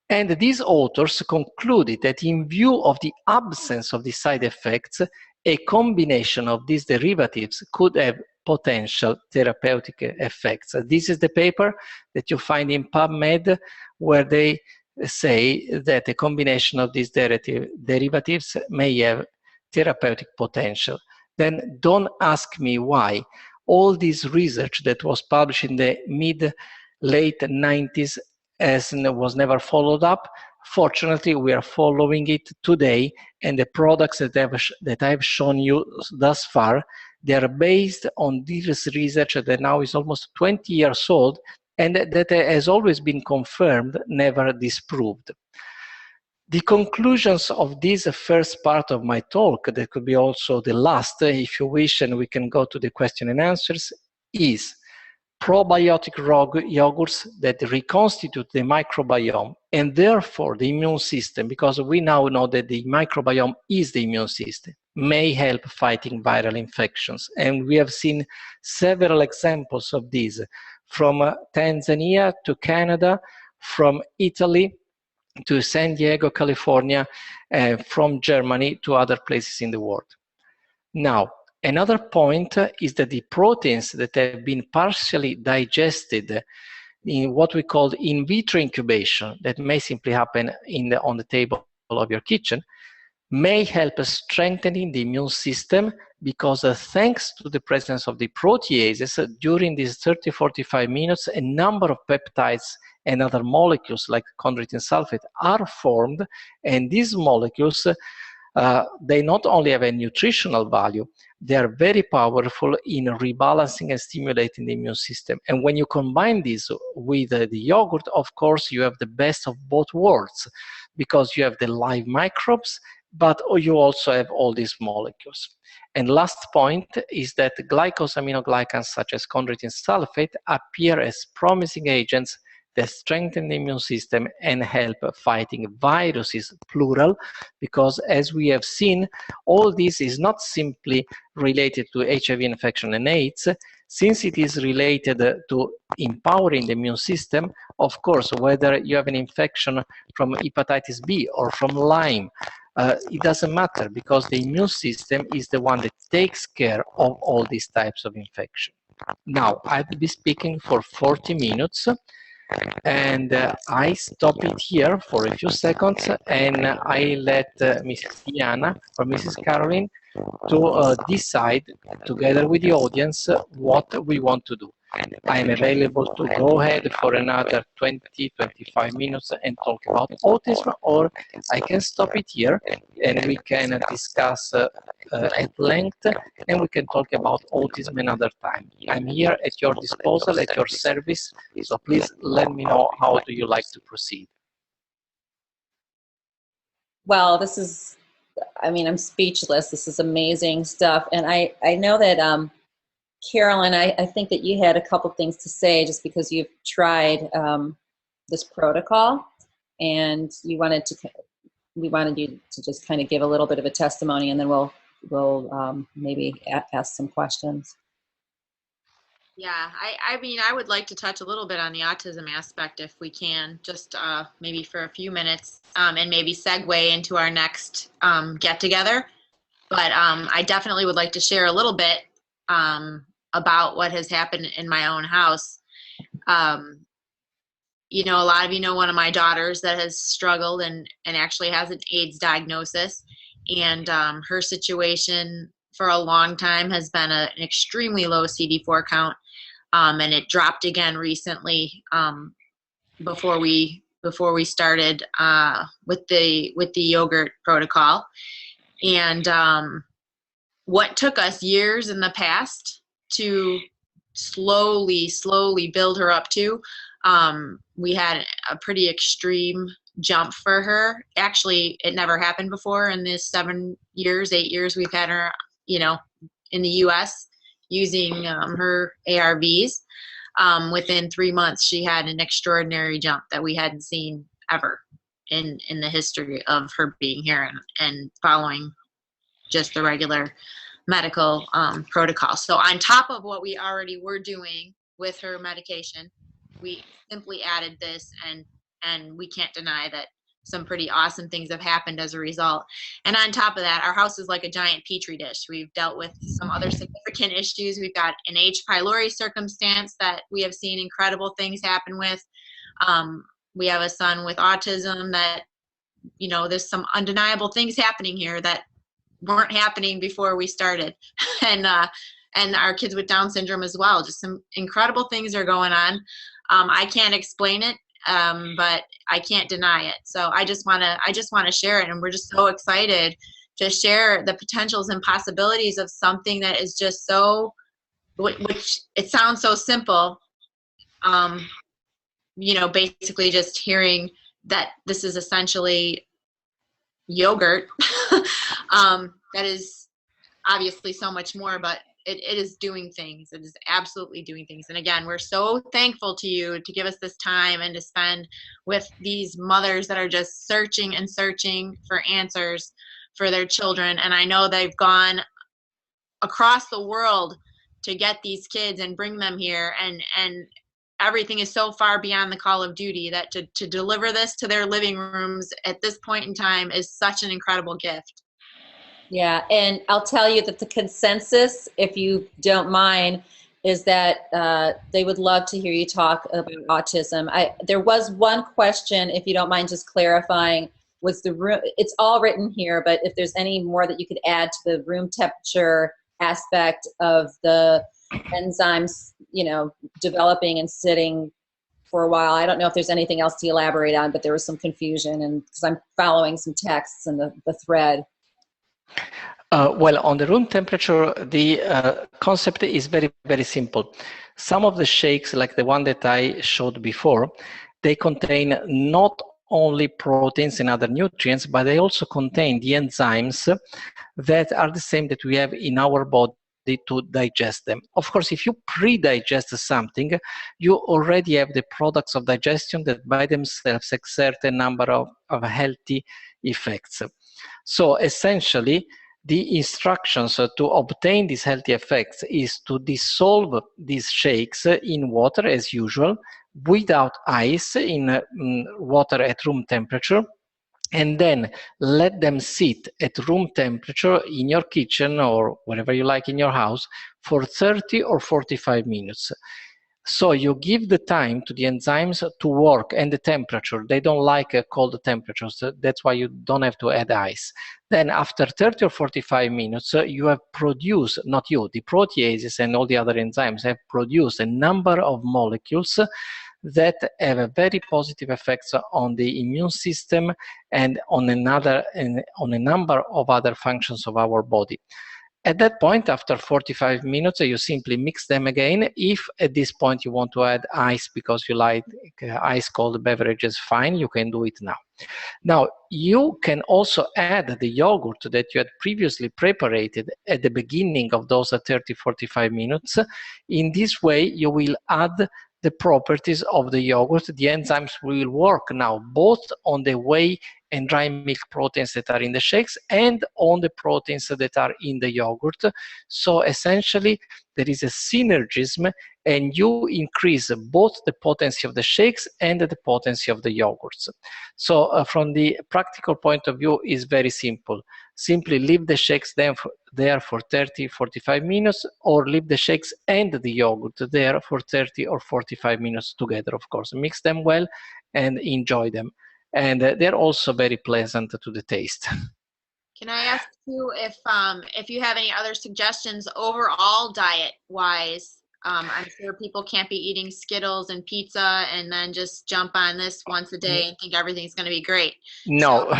And these authors concluded that in view of the absence of the side effects, a combination of these derivatives could have potential therapeutic effects. This is the paper that you find in PubMed, where they say that a combination of these derivatives may have therapeutic potential. Then don't ask me why. All this research that was published in the mid-late 90s was never followed up. Fortunately, we are following it today, and the products that I've shown you thus far, they are based on this research that now is almost 20 years old, and that has always been confirmed, never disproved. The conclusions of this first part of my talk, that could be also the last, if you wish, and we can go to the question and answers, is probiotic yogurts that reconstitute the microbiome and therefore the immune system, because we now know that the microbiome is the immune system, may help fighting viral infections. And we have seen several examples of these, from Tanzania to Canada, from Italy to San Diego, California, from Germany to other places in the world. Now, another point is that the proteins that have been partially digested in what we call in vitro incubation, that may simply happen on the table of your kitchen, may help strengthening the immune system, because thanks to the presence of the proteases, during these 30-45 minutes, a number of peptides and other molecules like chondroitin sulfate are formed, and these molecules, they not only have a nutritional value, they are very powerful in rebalancing and stimulating the immune system. And when you combine this with the yogurt, of course, you have the best of both worlds, because you have the live microbes, but you also have all these molecules. And last point is that glycosaminoglycans such as chondroitin sulfate appear as promising agents that strengthen the immune system and help fighting viruses, plural, because as we have seen, all this is not simply related to HIV infection and AIDS. Since it is related to empowering the immune system, of course, whether you have an infection from hepatitis B or from Lyme, it doesn't matter, because the immune system is the one that takes care of all these types of infection. Now, I'll be speaking for 40 minutes, and I stop it here for a few seconds, and I let Mrs. Diana or Mrs. Caroline to decide together with the audience what we want to do. I am available to go ahead for another 20-25 minutes and talk about autism, or I can stop it here and we can discuss at length, and we can talk about autism another time. I'm here at your disposal, at your service, so please let me know how do you like to proceed. Well, this is, I mean, I'm speechless. This is amazing stuff. And I know that Carolyn, I think that you had a couple things to say, just because you've tried this protocol, and we wanted you to just kind of give a little bit of a testimony, and then we'll maybe ask some questions. Yeah, I mean, I would like to touch a little bit on the autism aspect if we can, just maybe for a few minutes, and maybe segue into our next get together. But I definitely would like to share a little bit about what has happened in my own house. You know, a lot of you know one of my daughters that has struggled and actually has an AIDS diagnosis, and her situation for a long time has been an extremely low CD4 count, and it dropped again recently before we started with the yogurt protocol. And what took us years in the past to slowly build her up to. We had a pretty extreme jump for her. Actually, it never happened before in the 8 years we've had her, in the U.S. using her ARVs. Within 3 months, she had an extraordinary jump that we hadn't seen ever in the history of her being here and following just the regular medical protocol. So on top of what we already were doing with her medication, we simply added this, and we can't deny that some pretty awesome things have happened as a result. And on top of that, our house is like a giant petri dish. We've dealt with some other significant issues. We've got an H. pylori circumstance that we have seen incredible things happen with. We have a son with autism that, there's some undeniable things happening here that weren't happening before we started. And our kids with Down syndrome as well. Just some incredible things are going on. I can't explain it, but I can't deny it. So I just want to share it, and we're just so excited to share the potentials and possibilities of something that is just so, which it sounds so simple. Basically just hearing that this is essentially yogurt. That is obviously so much more, but it is doing things. It is absolutely doing things. And again, we're so thankful to you to give us this time and to spend with these mothers that are just searching and searching for answers for their children. And I know they've gone across the world to get these kids and bring them here. And everything is so far beyond the call of duty that to deliver this to their living rooms at this point in time is such an incredible gift. Yeah, and I'll tell you that the consensus, if you don't mind, is that they would love to hear you talk about autism. There was one question, if you don't mind just clarifying, was the room, it's all written here, but if there's any more that you could add to the room temperature aspect of the enzymes, developing and sitting for a while. I don't know if there's anything else to elaborate on, but there was some confusion, and because I'm following some texts in the thread. Well, on the room temperature, the concept is very, very simple. Some of the shakes, like the one that I showed before, they contain not only proteins and other nutrients, but they also contain the enzymes that are the same that we have in our body to digest them. Of course, if you pre-digest something, you already have the products of digestion that by themselves exert a number of healthy effects. So essentially, the instructions to obtain these healthy effects is to dissolve these shakes in water as usual, without ice, in water at room temperature, and then let them sit at room temperature in your kitchen or wherever you like in your house for 30 or 45 minutes. So you give the time to the enzymes to work, and the temperature. They don't like cold temperatures. So that's why you don't have to add ice. Then after 30 or 45 minutes, you have produced, not you, the proteases and all the other enzymes have produced a number of molecules that have a very positive effects on the immune system and on a number of other functions of our body. At that point, after 45 minutes, you simply mix them again. If at this point you want to add ice because you like ice-cold beverages, fine, you can do it now. Now, you can also add the yogurt that you had previously prepared at the beginning of those 30-45 minutes. In this way, you will add the properties of the yogurt. The enzymes will work now both on the whey and dry milk proteins that are in the shakes and on the proteins that are in the yogurt. So essentially, there is a synergism, and you increase both the potency of the shakes and the potency of the yogurts. So from the practical point of view, is very simple. Simply leave the shakes there for 30-45 minutes, or leave the shakes and the yogurt there for 30 or 45 minutes together, of course. Mix them well and enjoy them. And they're also very pleasant to the taste. Can I ask you if you have any other suggestions overall diet-wise I'm sure people can't be eating Skittles and pizza and then just jump on this once a day and think everything's going to be great. No.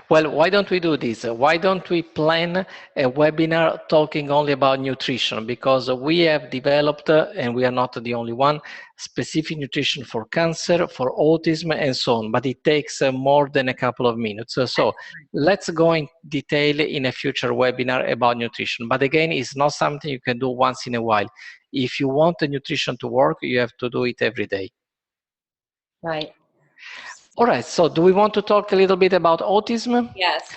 Well, why don't we do this? Why don't we plan a webinar talking only about nutrition? Because we have developed, and we are not the only one, specific nutrition for cancer, for autism, and so on. But it takes more than a couple of minutes. So let's go in detail in a future webinar about nutrition. But again, it's not something you can do once in a while. If you want the nutrition to work, you have to do it every day. Right. All right, so do we want to talk a little bit about autism? Yes.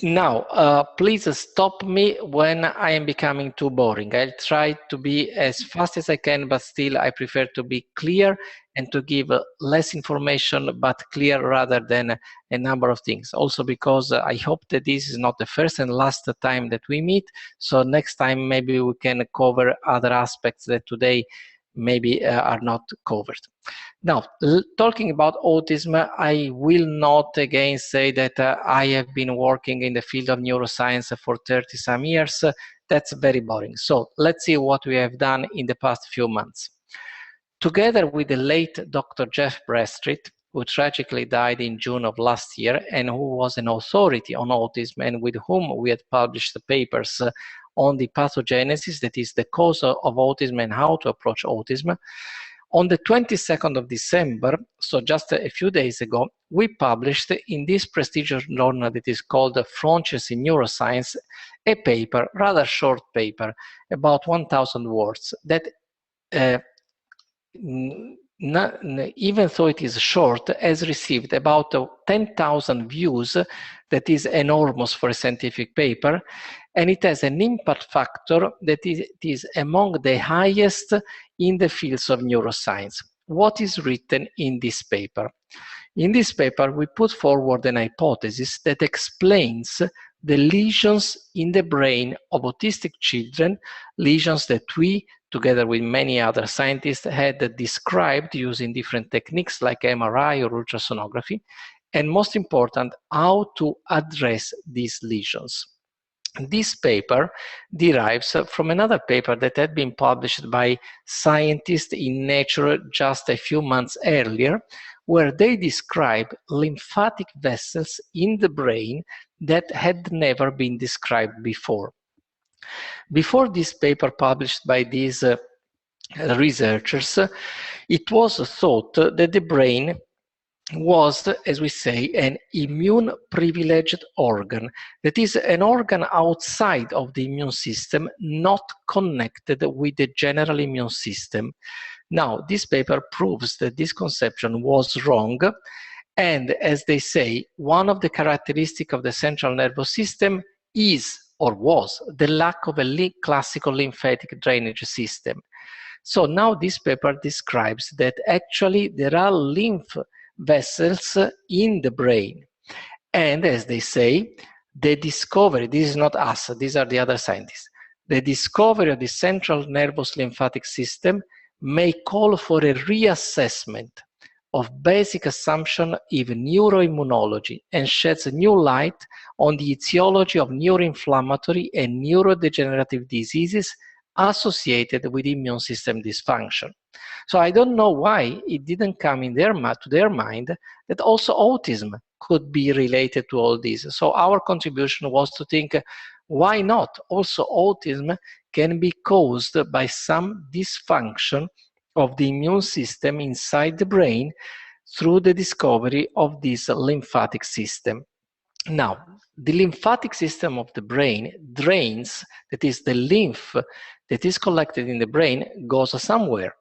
Now, please stop me when I am becoming too boring. I'll try to be as fast as I can, but still I prefer to be clear and to give less information, but clear rather than a number of things. Also because I hope that this is not the first and last time that we meet. So next time maybe we can cover other aspects that today maybe are not covered. Now, talking about autism, I will not again say that I have been working in the field of neuroscience for 30-some years. That's very boring. So let's see what we have done in the past few months. Together with the late Dr. Jeff Bradstreet, who tragically died in June of last year and who was an authority on autism and with whom we had published the papers on the pathogenesis, that is the cause of autism and how to approach autism. On the 22nd of December, so just a few days ago, we published in this prestigious journal that is called Frontiers in Neuroscience, a paper, rather short paper, about 1,000 words, that even though it is short, has received about 10,000 views. That is enormous for a scientific paper, and it has an impact factor that is among the highest in the fields of neuroscience. What is written in this paper? In this paper, we put forward an hypothesis that explains the lesions in the brain of autistic children, lesions that we, together with many other scientists, had described using different techniques like MRI or ultrasonography, and most important, how to address these lesions. This paper derives from another paper that had been published by scientists in Nature just a few months earlier, where they describe lymphatic vessels in the brain that had never been described before. Before this paper published by these researchers, it was thought that the brain was, as we say, an immune-privileged organ. That is, an organ outside of the immune system, not connected with the general immune system. Now, this paper proves that this conception was wrong, and as they say, one of the characteristics of the central nervous system is, or was, the lack of a classical lymphatic drainage system. So now this paper describes that actually there are lymph vessels in the brain. And as they say, the discovery, this is not us, these are the other scientists, the discovery of the central nervous lymphatic system may call for a reassessment of basic assumption in neuroimmunology and sheds a new light on the etiology of neuroinflammatory and neurodegenerative diseases associated with immune system dysfunction. So I don't know why it didn't come in to their mind that also autism could be related to all this. So our contribution was to think, why not? Also autism can be caused by some dysfunction of the immune system inside the brain through the discovery of this lymphatic system. Now, the lymphatic system of the brain drains, that is the lymph that is collected in the brain goes somewhere,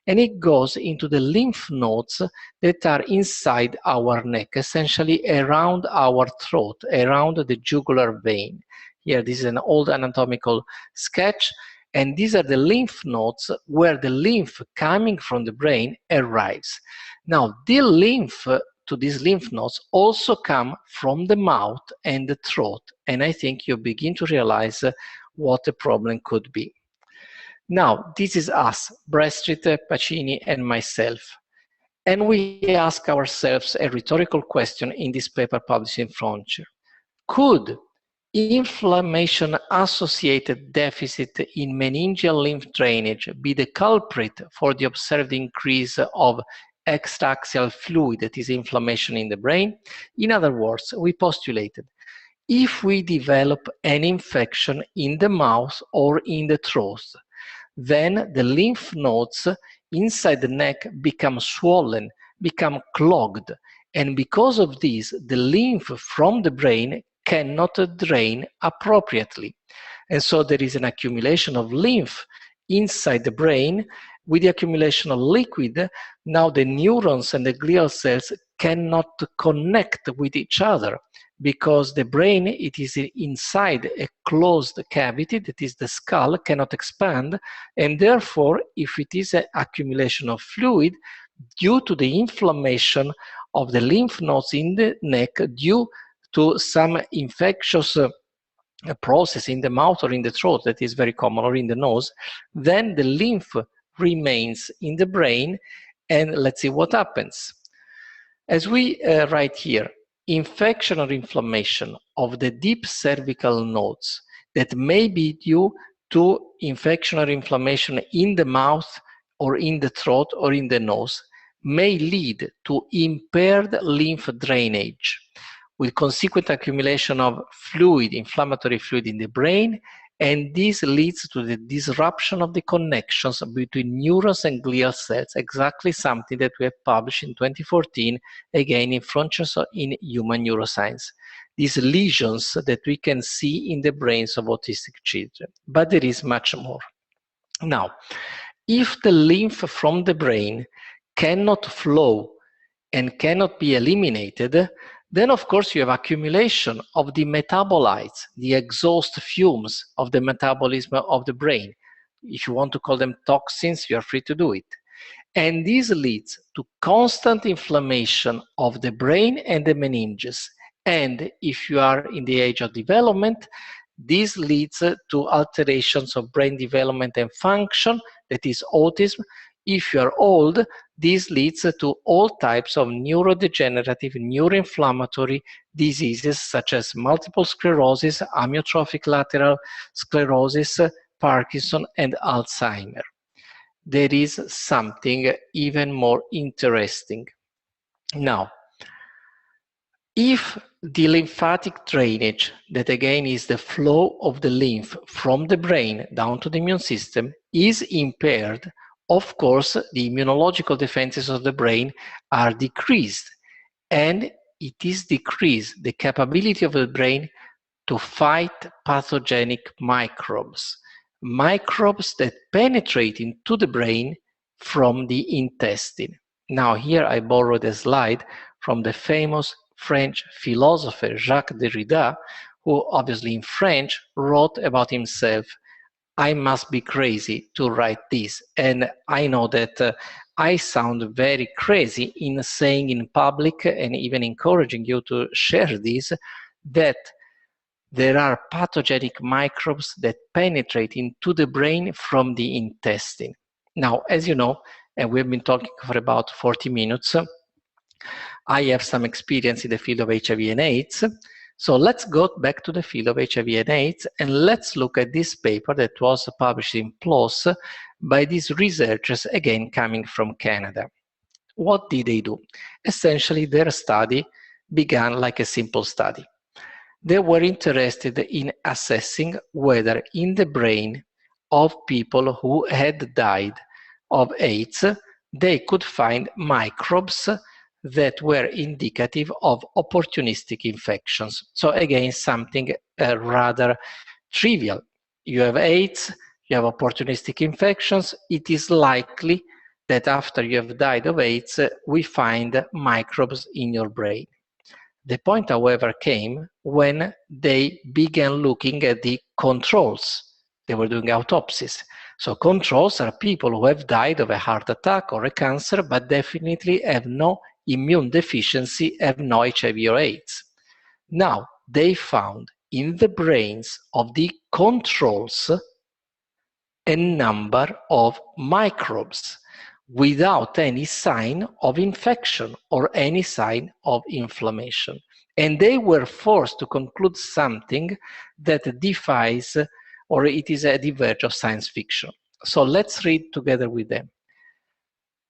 and it goes into the lymph nodes that are inside our neck, essentially around our throat, around the jugular vein. Here, this is an old anatomical sketch, and these are the lymph nodes where the lymph coming from the brain arrives. Now, the lymph to these lymph nodes also come from the mouth and the throat, and I think you begin to realize what the problem could be. Now, this is us, Bradstreet, Pacini, and myself. And we ask ourselves a rhetorical question in this paper published in Frontier. Could inflammation-associated deficit in meningeal lymph drainage be the culprit for the observed increase of extraaxial fluid, that is inflammation in the brain? In other words, we postulated, if we develop an infection in the mouth or in the throat, then the lymph nodes inside the neck become swollen, become clogged, and because of this, the lymph from the brain cannot drain appropriately. And so there is an accumulation of lymph inside the brain. With the accumulation of liquid, now the neurons and the glial cells cannot connect with each other, because the brain, it is inside a closed cavity, that is the skull, cannot expand, and therefore, if it is an accumulation of fluid, due to the inflammation of the lymph nodes in the neck, due to some infectious process in the mouth or in the throat that is very common, or in the nose, then the lymph remains in the brain, and let's see what happens. As we write here, infection or inflammation of the deep cervical nodes that may be due to infection or inflammation in the mouth or in the throat or in the nose may lead to impaired lymph drainage, with consequent accumulation of fluid, inflammatory fluid in the brain, and this leads to the disruption of the connections between neurons and glial cells, exactly something that we have published in 2014, again in Frontiers in Human Neuroscience. These lesions that we can see in the brains of autistic children. But there is much more. Now, if the lymph from the brain cannot flow and cannot be eliminated, then of course you have accumulation of the metabolites, the exhaust fumes of the metabolism of the brain. If you want to call them toxins, you are free to do it. And this leads to constant inflammation of the brain and the meninges. And if you are in the age of development, this leads to alterations of brain development and function, that is autism. If you are old, this leads to all types of neurodegenerative, neuroinflammatory diseases such as multiple sclerosis, amyotrophic lateral sclerosis, Parkinson, and Alzheimer. There is something even more interesting. Now, if the lymphatic drainage, that again is the flow of the lymph from the brain down to the immune system, is impaired, of course, the immunological defenses of the brain are decreased, and it is decreased the capability of the brain to fight pathogenic microbes, microbes that penetrate into the brain from the intestine. Now here I borrowed a slide from the famous French philosopher Jacques Derrida, who obviously in French wrote about himself, I must be crazy to write this. And I know that I sound very crazy in saying in public and even encouraging you to share this, that there are pathogenic microbes that penetrate into the brain from the intestine. Now, as you know, and we've been talking for about 40 minutes, I have some experience in the field of HIV and AIDS. So let's go back to the field of HIV and AIDS, and let's look at this paper that was published in PLOS by these researchers, again coming from Canada. What did they do? Essentially, their study began like a simple study. They were interested in assessing whether in the brain of people who had died of AIDS, they could find microbes that were indicative of opportunistic infections. So again, something rather trivial. You have AIDS, you have opportunistic infections. It is likely that after you have died of AIDS, we find microbes in your brain. The point, however, came when they began looking at the controls. They were doing autopsies. So controls are people who have died of a heart attack or a cancer, but definitely have no immune deficiency, have no HIV or AIDS. Now, they found in the brains of the controls a number of microbes without any sign of infection or any sign of inflammation. And they were forced to conclude something that defies, or it is a diverge of science fiction. So let's read together with them.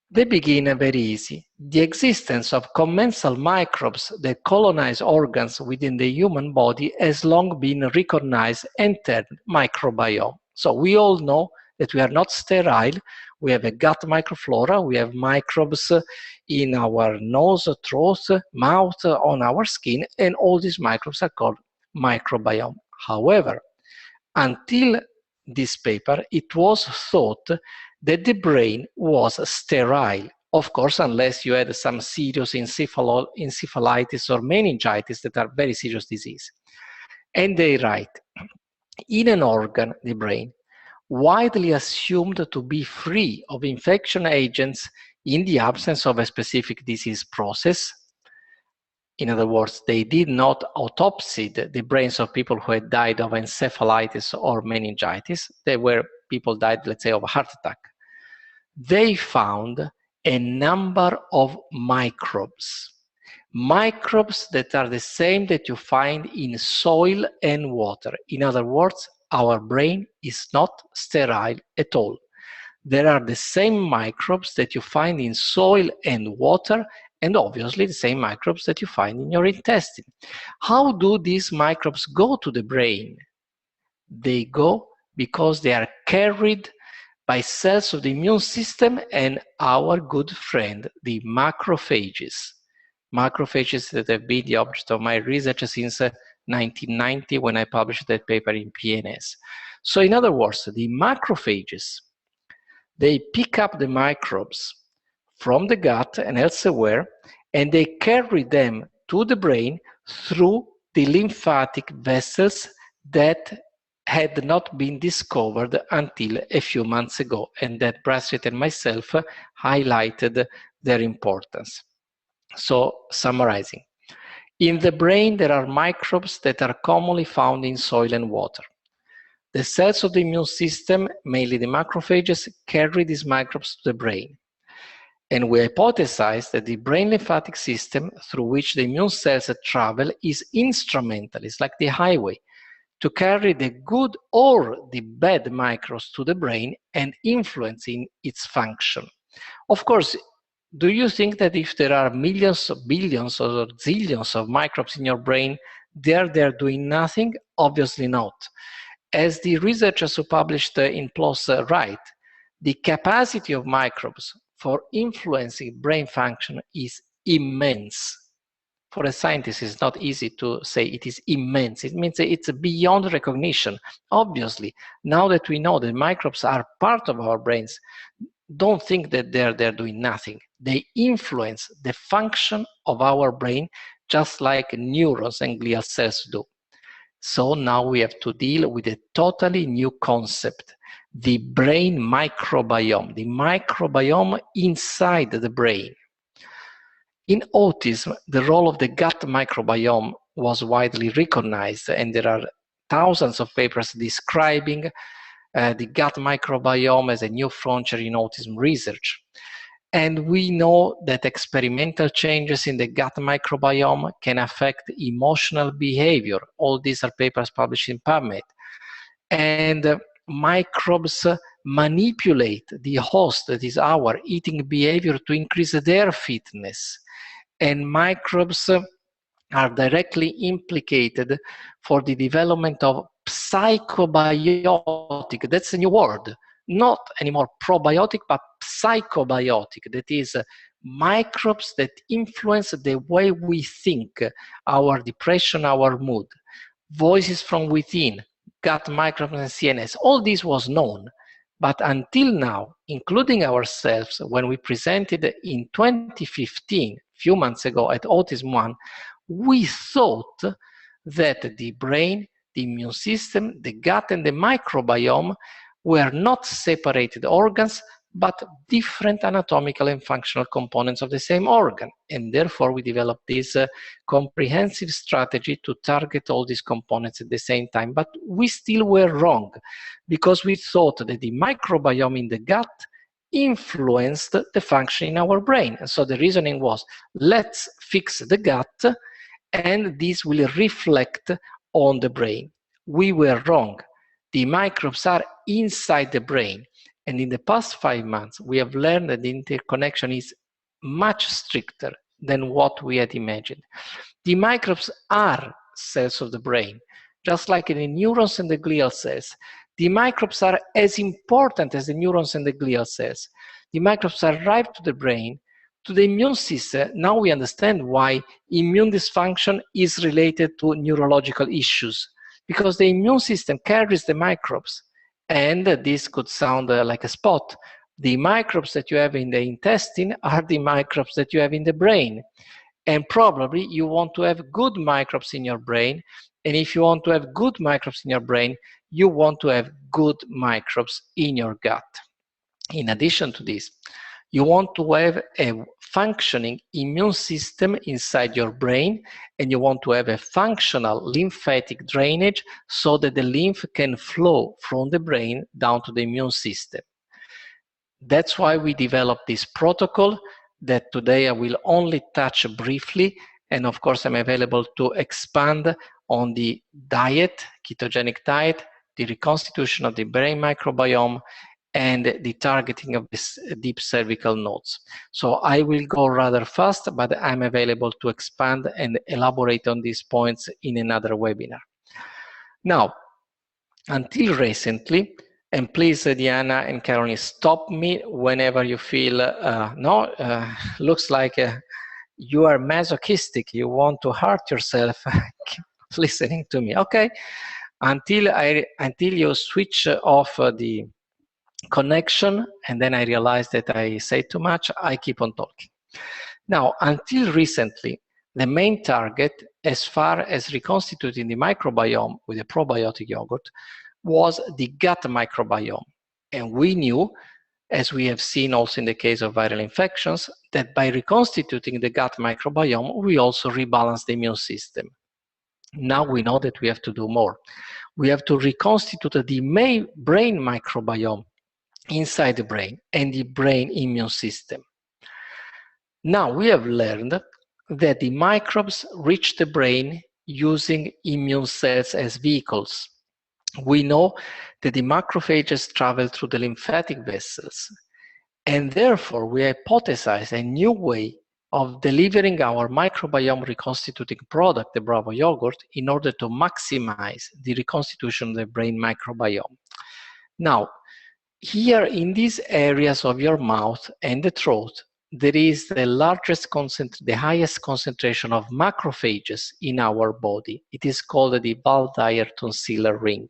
They begin very easy. The existence of commensal microbes that colonize organs within the human body has long been recognized and termed microbiome. So we all know that we are not sterile. We have a gut microflora. We have microbes in our nose, throat, mouth, on our skin, and all these microbes are called microbiome. However, until this paper, it was thought that the brain was sterile. Of course, unless you had some serious encephalitis or meningitis that are very serious disease. And they write, in an organ, the brain, widely assumed to be free of infection agents in the absence of a specific disease process. In other words, they did not autopsy the brains of people who had died of encephalitis or meningitis. They were people died, let's say, of a heart attack. They found a number of microbes. Microbes that are the same that you find in soil and water. In other words, our brain is not sterile at all. There are the same microbes that you find in soil and water, and obviously the same microbes that you find in your intestine. How do these microbes go to the brain? They go because they are carried by cells of the immune system and our good friend, the macrophages. Macrophages that have been the object of my research since 1990 when I published that paper in PNS. So in other words, the macrophages, they pick up the microbes from the gut and elsewhere, and they carry them to the brain through the lymphatic vessels that had not been discovered until a few months ago, and that Brassett and myself highlighted their importance. So, summarizing. In the brain, there are microbes that are commonly found in soil and water. The cells of the immune system, mainly the macrophages, carry these microbes to the brain. And we hypothesize that the brain lymphatic system through which the immune cells travel is instrumental, it's like the highway, to carry the good or the bad microbes to the brain and influencing its function. Of course, do you think that if there are millions, billions, or zillions of microbes in your brain, they're doing nothing? Obviously not. As the researchers who published in PLOS write, the capacity of microbes for influencing brain function is immense. For a scientist, it's not easy to say it is immense. It means it's beyond recognition. Obviously, now that we know that microbes are part of our brains, don't think that they're doing nothing. They influence the function of our brain just like neurons and glial cells do. So now we have to deal with a totally new concept, the brain microbiome, the microbiome inside the brain. In autism, the role of the gut microbiome was widely recognized, and there are thousands of papers describing the gut microbiome as a new frontier in autism research. And we know that experimental changes in the gut microbiome can affect emotional behavior. All these are papers published in PubMed. And microbes manipulate the host, that is our eating behavior, to increase their fitness. And microbes are directly implicated for the development of psychobiotic. That's a new word. Not anymore probiotic, but psychobiotic. That is microbes that influence the way we think, our depression, our mood. Voices from within, gut microbes and CNS. All this was known. But until now, including ourselves, when we presented in 2015, a few months ago at Autism One, we thought that the brain, the immune system, the gut, and the microbiome were not separated organs, but different anatomical and functional components of the same organ. And therefore, we developed this comprehensive strategy to target all these components at the same time. But we still were wrong, because we thought that the microbiome in the gut influenced the function in our brain. And so the reasoning was, let's fix the gut, and this will reflect on the brain. We were wrong. The microbes are inside the brain, and in the past 5 months we have learned that the interconnection is much stricter than what we had imagined. The microbes are cells of the brain, just like in the neurons and the glial cells. The microbes are as important as the neurons and the glial cells. The microbes arrive to the brain, to the immune system. Now we understand why immune dysfunction is related to neurological issues, because the immune system carries the microbes. And this could sound like a spot. The microbes that you have in the intestine are the microbes that you have in the brain. And probably you want to have good microbes in your brain. And if you want to have good microbes in your brain, you want to have good microbes in your gut. In addition to this, you want to have a functioning immune system inside your brain, and you want to have a functional lymphatic drainage so that the lymph can flow from the brain down to the immune system. That's why we developed this protocol that today I will only touch briefly, and of course I'm available to expand on the diet, ketogenic diet, the reconstitution of the brain microbiome, and the targeting of these deep cervical nodes. So I will go rather fast, but I'm available to expand and elaborate on these points in another webinar. Now, until recently, and please, Diana and Caroline, stop me whenever you feel, looks like you are masochistic, you want to hurt yourself listening to me. Okay, until you switch off the connection, and then I realize that I say too much, I keep on talking. Now, until recently, the main target, as far as reconstituting the microbiome with a probiotic yogurt, was the gut microbiome. And we knew, as we have seen also in the case of viral infections, that by reconstituting the gut microbiome, we also rebalance the immune system. Now we know that we have to do more. We have to reconstitute the brain microbiome inside the brain and the brain immune system. Now we have learned that the microbes reach the brain using immune cells as vehicles. We know that the macrophages travel through the lymphatic vessels, and therefore we hypothesize a new way of delivering our microbiome reconstituting product, the Bravo yogurt, in order to maximize the reconstitution of the brain microbiome. Now, here in these areas of your mouth and the throat, there is the highest concentration of macrophages in our body. It is called the Waldeyer tonsillar ring.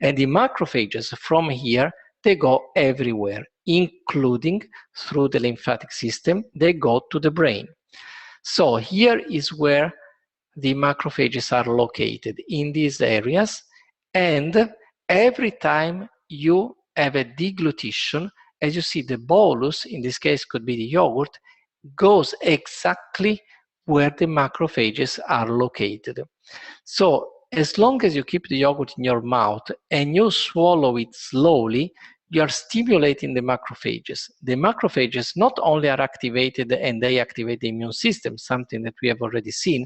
And the macrophages from here, they go everywhere, including through the lymphatic system, they go to the brain. So here is where the macrophages are located, in these areas, and every time you have a deglutition, as you see, the bolus, in this case could be the yogurt, goes exactly where the macrophages are located. So as long as you keep the yogurt in your mouth and you swallow it slowly, you are stimulating the macrophages. The macrophages not only are activated and they activate the immune system, something that we have already seen,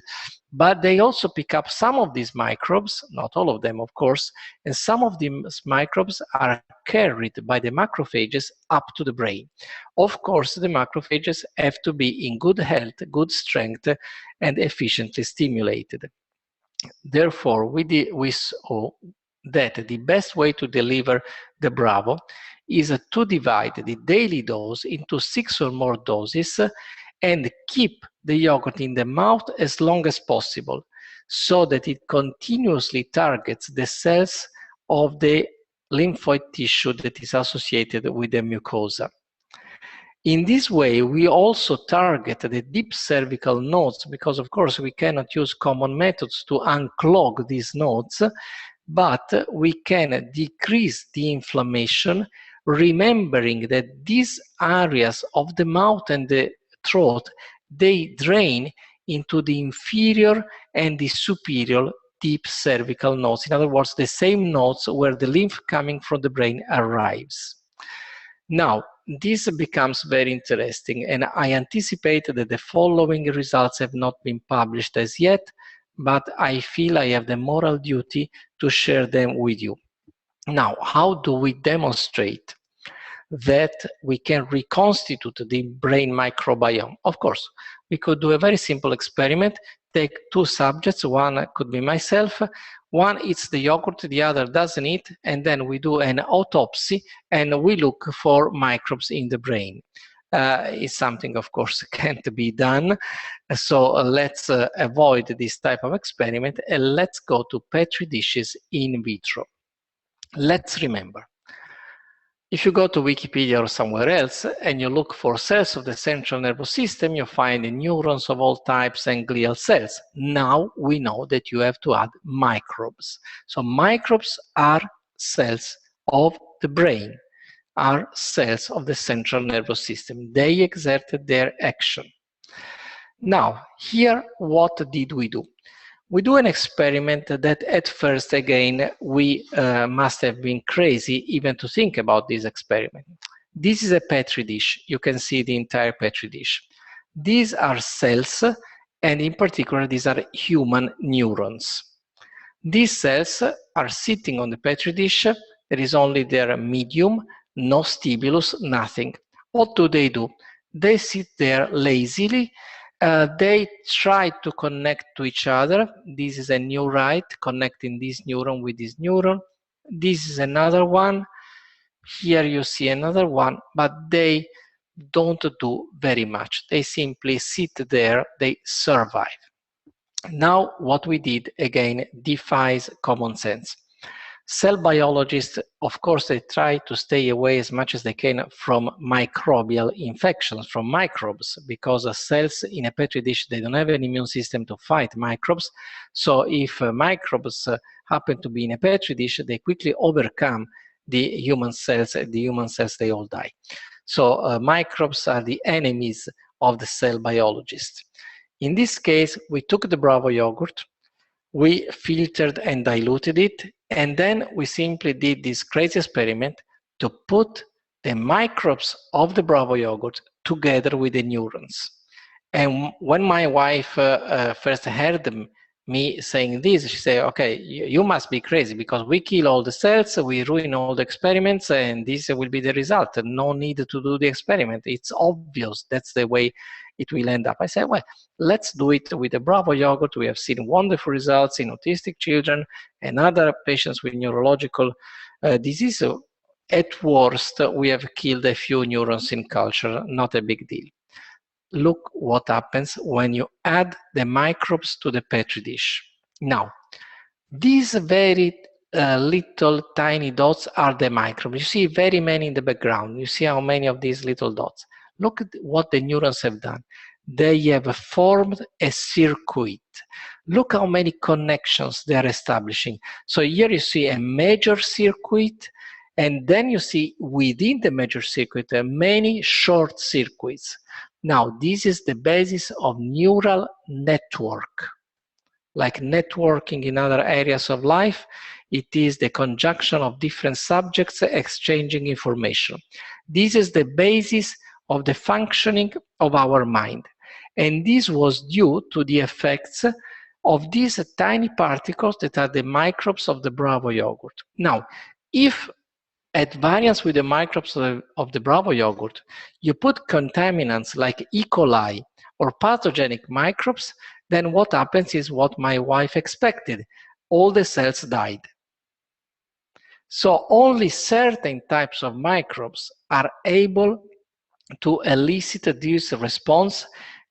but they also pick up some of these microbes, not all of them, of course, and some of these microbes are carried by the macrophages up to the brain. Of course, the macrophages have to be in good health, good strength, and efficiently stimulated. Therefore, we saw that the best way to deliver the Bravo is to divide the daily dose into 6 or more doses and keep the yogurt in the mouth as long as possible so that it continuously targets the cells of the lymphoid tissue that is associated with the mucosa. In this way, we also target the deep cervical nodes because, of course, we cannot use common methods to unclog these nodes, but we can decrease the inflammation, remembering that these areas of the mouth and the throat, they drain into the inferior and the superior deep cervical nodes. In other words, the same nodes where the lymph coming from the brain arrives. Now, this becomes very interesting, and I anticipate that the following results have not been published as yet, but I feel I have the moral duty to share them with you. Now, how do we demonstrate that we can reconstitute the brain microbiome? Of course, we could do a very simple experiment. Take two subjects, one could be myself, one eats the yogurt, the other doesn't eat, and then we do an autopsy and we look for microbes in the brain. It's something, of course, can't be done. So let's avoid this type of experiment and let's go to Petri dishes in vitro. Let's remember, if you go to Wikipedia or somewhere else and you look for cells of the central nervous system, you find neurons of all types and glial cells. Now we know that you have to add microbes. So microbes are cells of the brain, are cells of the central nervous system. They exerted their action. Now, here, what did we do? We do an experiment that at first, again, we must have been crazy even to think about this experiment. This is a Petri dish. You can see the entire Petri dish. These are cells, and in particular, these are human neurons. These cells are sitting on the Petri dish. There is only their medium, no stimulus, nothing. What do? They sit there lazily. They try to connect to each other. This is a neurite connecting this neuron with this neuron. This is another one. Here you see another one, but they don't do very much. They simply sit there, they survive. Now, what we did, again, defies common sense. Cell biologists, of course, they try to stay away as much as they can from microbial infections, from microbes, because cells in a Petri dish, they don't have an immune system to fight microbes. So if microbes happen to be in a Petri dish, they quickly overcome the human cells. The human cells, they all die. So microbes are the enemies of the cell biologist. In this case, we took the Bravo yogurt, we filtered and diluted it, and then we simply did this crazy experiment to put the microbes of the Bravo yogurt together with the neurons. And when my wife first heard me saying this, she said, okay, you must be crazy because we kill all the cells, we ruin all the experiments, and this will be the result. No need to do the experiment. It's obvious that's the way it will end up. I said, well, let's do it with the Bravo yogurt. We have seen wonderful results in autistic children and other patients with neurological disease. At worst, we have killed a few neurons in culture, not a big deal. Look what happens when you add the microbes to the Petri dish. Now, these very little tiny dots are the microbes. You see very many in the background. You see how many of these little dots. Look at what the neurons have done. They have formed a circuit. Look how many connections they are establishing. So here you see a major circuit, and then you see within the major circuit many short circuits. Now, this is the basis of neural network. Like networking in other areas of life, it is the conjunction of different subjects exchanging information. This is the basis of the functioning of our mind. And this was due to the effects of these tiny particles that are the microbes of the Bravo yogurt. Now, if at variance with the microbes of the Bravo yogurt, you put contaminants like E. coli or pathogenic microbes, then what happens is what my wife expected. All the cells died. So only certain types of microbes are able to elicit this response,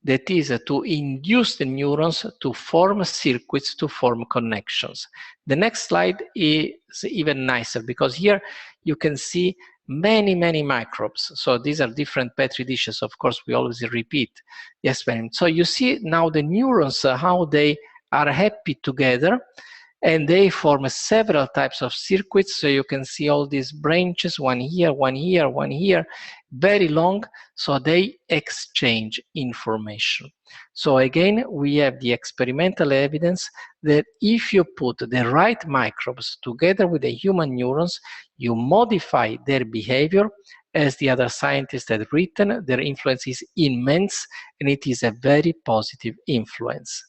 that is to induce the neurons to form circuits, to form connections. The next slide is even nicer because here you can see many microbes. So these are different Petri dishes. Of course, we always repeat the experiment. So you see now the neurons, how they are happy together, and they form several types of circuits. So you can see all these branches, one here, one here, one here, very long. So they exchange information. So again, we have the experimental evidence that if you put the right microbes together with the human neurons, you modify their behavior. As the other scientists have written, their influence is immense, and it is a very positive influence.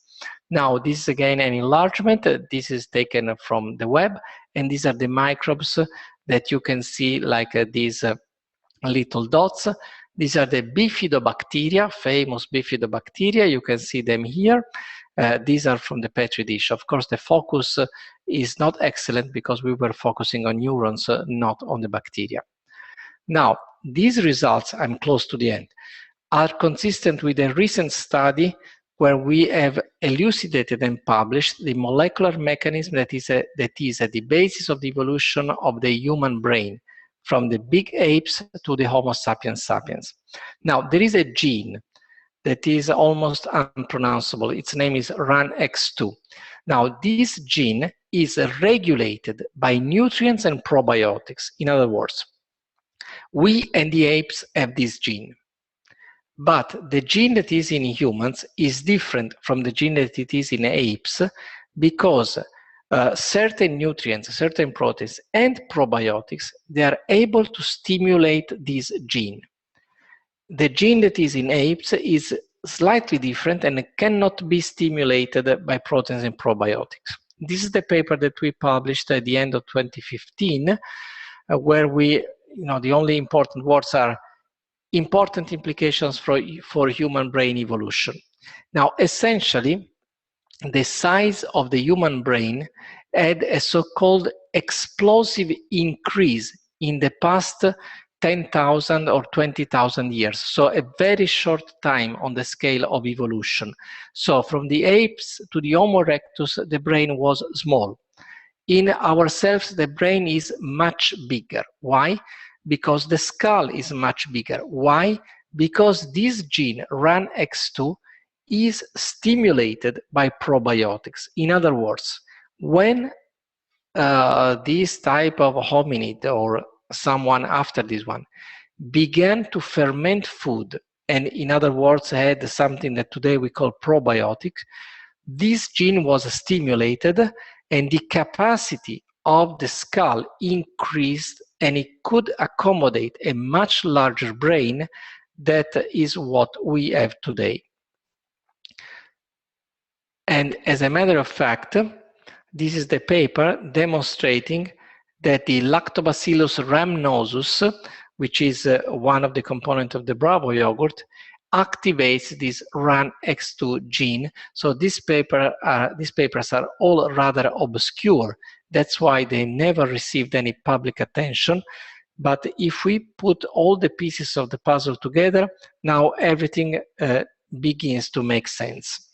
Now, this is again an enlargement. This is taken from the web, and these are the microbes that you can see, like these little dots. These are the bifidobacteria, famous bifidobacteria. You can see them here. These are from the Petri dish. Of course, the focus is not excellent because we were focusing on neurons, not on the bacteria. Now, these results, I'm close to the end, are consistent with a recent study where we have elucidated and published the molecular mechanism that is at the basis of the evolution of the human brain, from the big apes to the Homo sapiens sapiens. Now, there is a gene that is almost unpronounceable. Its name is RANX2. Now, this gene is regulated by nutrients and probiotics. In other words, we and the apes have this gene. But the gene that is in humans is different from the gene that it is in apes, because certain nutrients, certain proteins, and probiotics, they are able to stimulate this gene. The gene that is in apes is slightly different and cannot be stimulated by proteins and probiotics. This is the paper that we published at the end of 2015, where the only important words are important implications for human brain evolution. Now, essentially, the size of the human brain had a so-called explosive increase in the past 10,000 or 20,000 years. So a very short time on the scale of evolution. So from the apes to the Homo erectus, the brain was small. In ourselves, the brain is much bigger. Why? Because the skull is much bigger. Why? Because this gene, RANX2, is stimulated by probiotics. In other words, when this type of hominid, or someone after this one, began to ferment food, and in other words had something that today we call probiotics, this gene was stimulated and the capacity of the skull increased, and it could accommodate a much larger brain. That is what we have today. And as a matter of fact, this is the paper demonstrating that the Lactobacillus rhamnosus, which is one of the components of the Bravo yogurt, activates this RANX2 gene. So these papers are all rather obscure. That's why they never received any public attention. But if we put all the pieces of the puzzle together, now everything begins to make sense.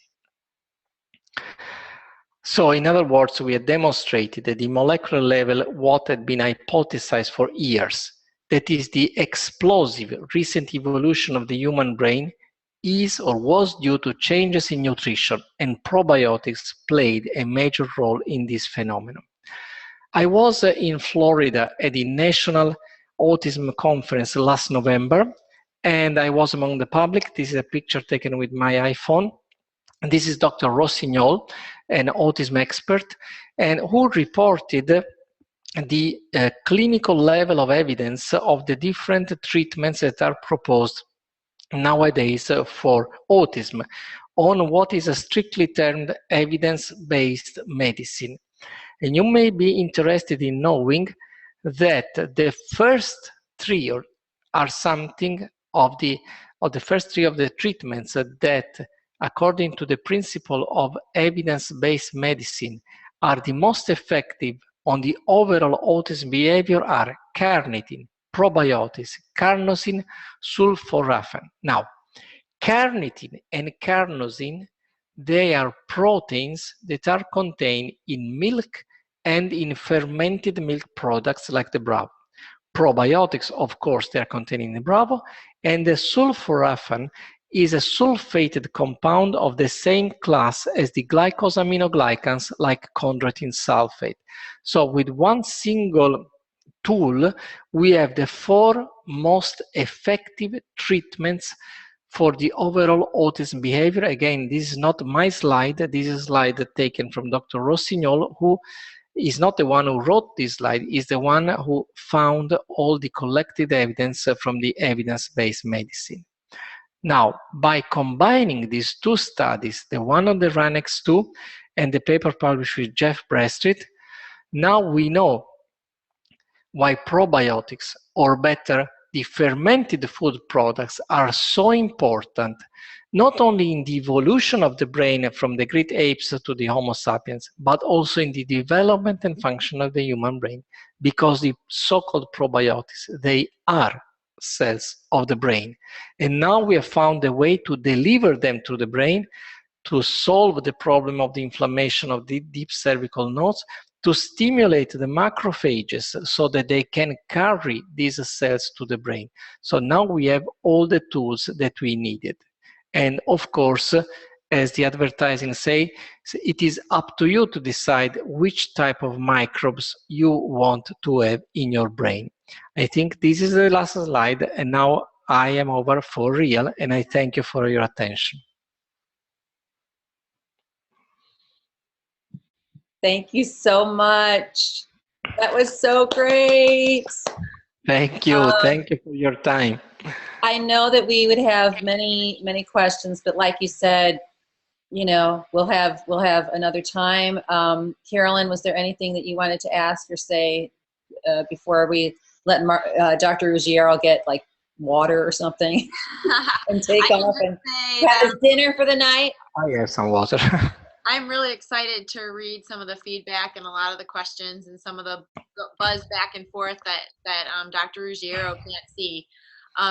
So in other words, we have demonstrated at the molecular level what had been hypothesized for years. That is, the explosive recent evolution of the human brain is or was due to changes in nutrition, and probiotics played a major role in this phenomenon. I was in Florida at the National Autism Conference last November, and I was among the public. This is a picture taken with my iPhone. This is Dr. Rossignol, an autism expert, and who reported the clinical level of evidence of the different treatments that are proposed nowadays for autism on what is a strictly termed evidence-based medicine. And you may be interested in knowing that the first three are something of the first three of the treatments that, according to the principle of evidence-based medicine, are the most effective on the overall autism behavior are carnitine, probiotics, carnosine, sulforaphane. Now, carnitine and carnosine, they are proteins that are contained in milk and in fermented milk products like the Bravo. Probiotics, of course, they are contained in the Bravo, and the sulforaphane is a sulfated compound of the same class as the glycosaminoglycans like chondroitin sulfate. So with one single tool, we have the 4 most effective treatments for the overall autism behavior. Again, this is not my slide. This is a slide taken from Dr. Rossignol, who is not the one who wrote this slide, is the one who found all the collected evidence from the evidence-based medicine. Now, by combining these two studies, the one on the RANX2 and the paper published with Jeff Brestreet, now we know why probiotics, or better, the fermented food products, are so important, not only in the evolution of the brain from the great apes to the Homo sapiens, but also in the development and function of the human brain, because the so-called probiotics, they are cells of the brain. And now we have found a way to deliver them to the brain to solve the problem of the inflammation of the deep cervical nodes, to stimulate the macrophages so that they can carry these cells to the brain. So now we have all the tools that we needed. And of course, as the advertising say, it is up to you to decide which type of microbes you want to have in your brain. I think this is the last slide, and now I am over for real, and I thank you for your attention. Thank you so much. That was so great. Thank you. Thank you for your time. I know that we would have many questions, but like you said, you know, we'll have another time. Carolyn, was there anything that you wanted to ask or say before we let Dr. Ruggiero get like water or something and take off and have his dinner for the night? I have some water. I'm really excited to read some of the feedback and a lot of the questions and some of the buzz back and forth that Dr. Ruggiero can't see.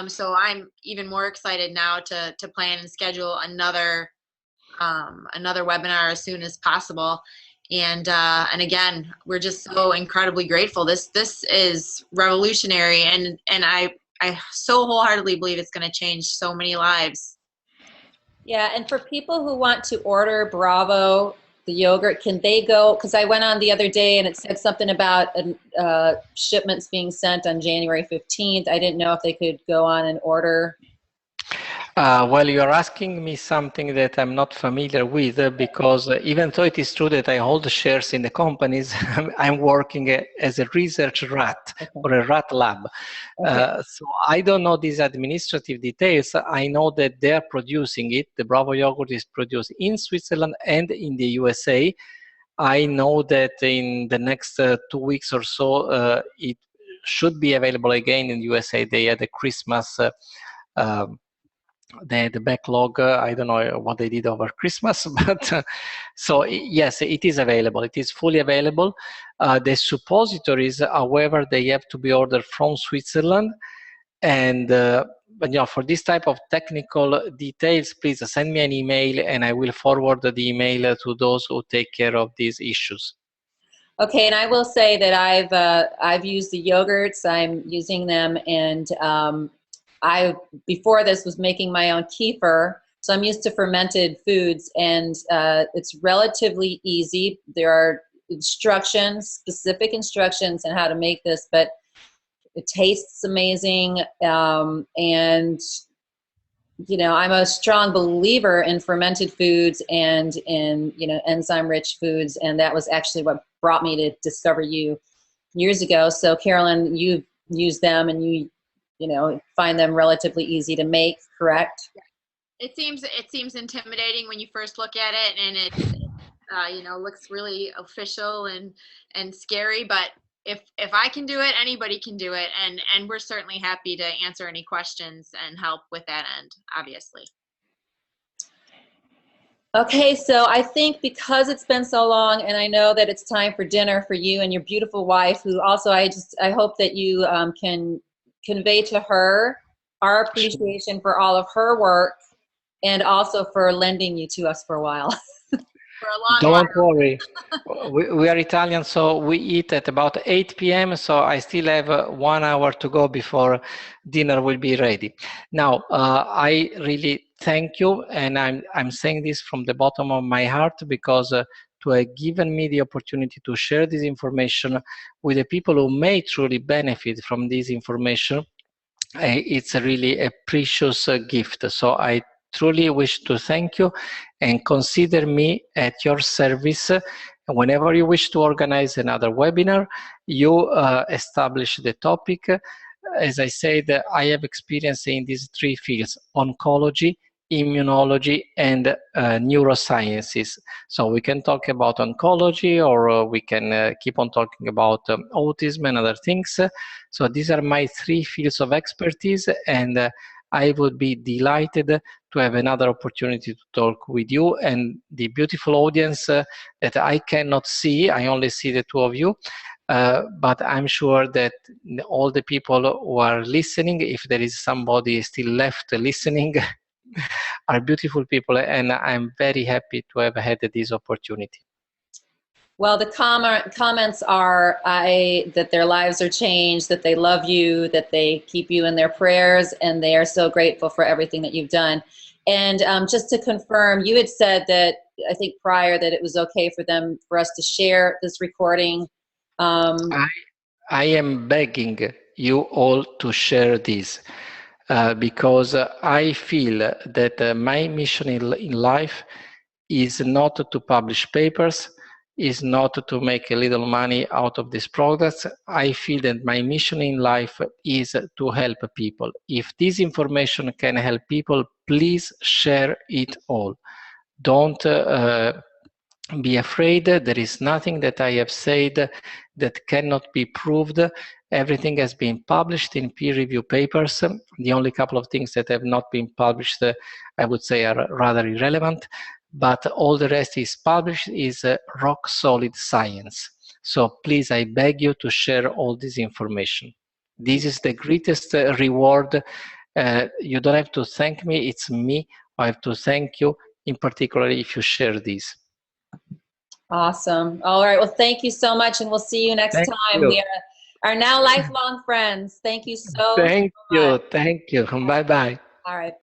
So I'm even more excited now to plan and schedule another webinar as soon as possible. And again, we're just so incredibly grateful. This is revolutionary, and I so wholeheartedly believe it's going to change so many lives. Yeah, and for people who want to order Bravo, the yogurt, can they go? Because I went on the other day and it said something about shipments being sent on January 15th. I didn't know if they could go on and order. Well, you're asking me something that I'm not familiar with, because even though it is true that I hold shares in the companies, I'm working as a research rat, or a rat lab. So I don't know these administrative details. I know that they're producing it. The Bravo yogurt is produced in Switzerland and in the USA. I know that in the next 2 weeks or so, it should be available again in the USA. They had a Christmas the backlog. I don't know what they did over Christmas, but so yes, it is available. It is fully available. The suppositories, however, they have to be ordered from Switzerland. And but, you know, for this type of technical details, please send me an email, and I will forward the email to those who take care of these issues. Okay, and I will say that I've used the yogurts. I'm using them, and I, before this, was making my own kefir, so I'm used to fermented foods, and it's relatively easy. There are instructions, specific instructions on how to make this, but it tastes amazing, and you know, I'm a strong believer in fermented foods and in, you know, enzyme-rich foods, and that was actually what brought me to discover you years ago. So Carolyn, you've used them, and you know, find them relatively easy to make, correct? It seems intimidating when you first look at it, and it you know, looks really official and scary. But if I can do it, anybody can do it, and we're certainly happy to answer any questions and help with that end, obviously. Okay, so I think because it's been so long, and I know that it's time for dinner for you and your beautiful wife, who also I hope that you can convey to her our appreciation for all of her work, and also for lending you to us for a while. For a long Don't while. worry. We are Italian, so we eat at about 8 p.m. So I still have 1 hour to go before dinner will be ready. Now, I really thank you, and I'm saying this from the bottom of my heart, because to have given me the opportunity to share this information with the people who may truly benefit from this information. It's really a precious gift. So I truly wish to thank you, and consider me at your service. Whenever you wish to organize another webinar, you establish the topic, as I said, I have experience in these three fields: oncology, immunology, and neurosciences. So we can talk about oncology, or we can keep on talking about autism and other things. So these are my three fields of expertise, and I would be delighted to have another opportunity to talk with you and the beautiful audience that I cannot see. I only see the two of you. But I'm sure that all the people who are listening, if there is somebody still left listening, are beautiful people, and I'm very happy to have had this opportunity. Well, the comments are that their lives are changed, that they love you, that they keep you in their prayers, and they are so grateful for everything that you've done. And just to confirm, you had said that, I think prior, that it was okay for us to share this recording. I am begging you all to share this because I feel that my mission in life is not to publish papers, is not to make a little money out of these products. I feel that my mission in life is to help people. If this information can help people, please share it all. Don't be afraid. There is nothing that I have said that cannot be proved. Everything has been published in peer-reviewed papers. The only couple of things that have not been published, I would say, are rather irrelevant, but all the rest is published, is rock-solid science. So please, I beg you to share all this information. This is the greatest reward. You don't have to thank me, it's me. I have to thank you, in particular, if you share this. Awesome. All right. Well, thank you so much, and we'll see you next time. We are now lifelong friends. Thank you so much. Thank you. Bye-bye. All right.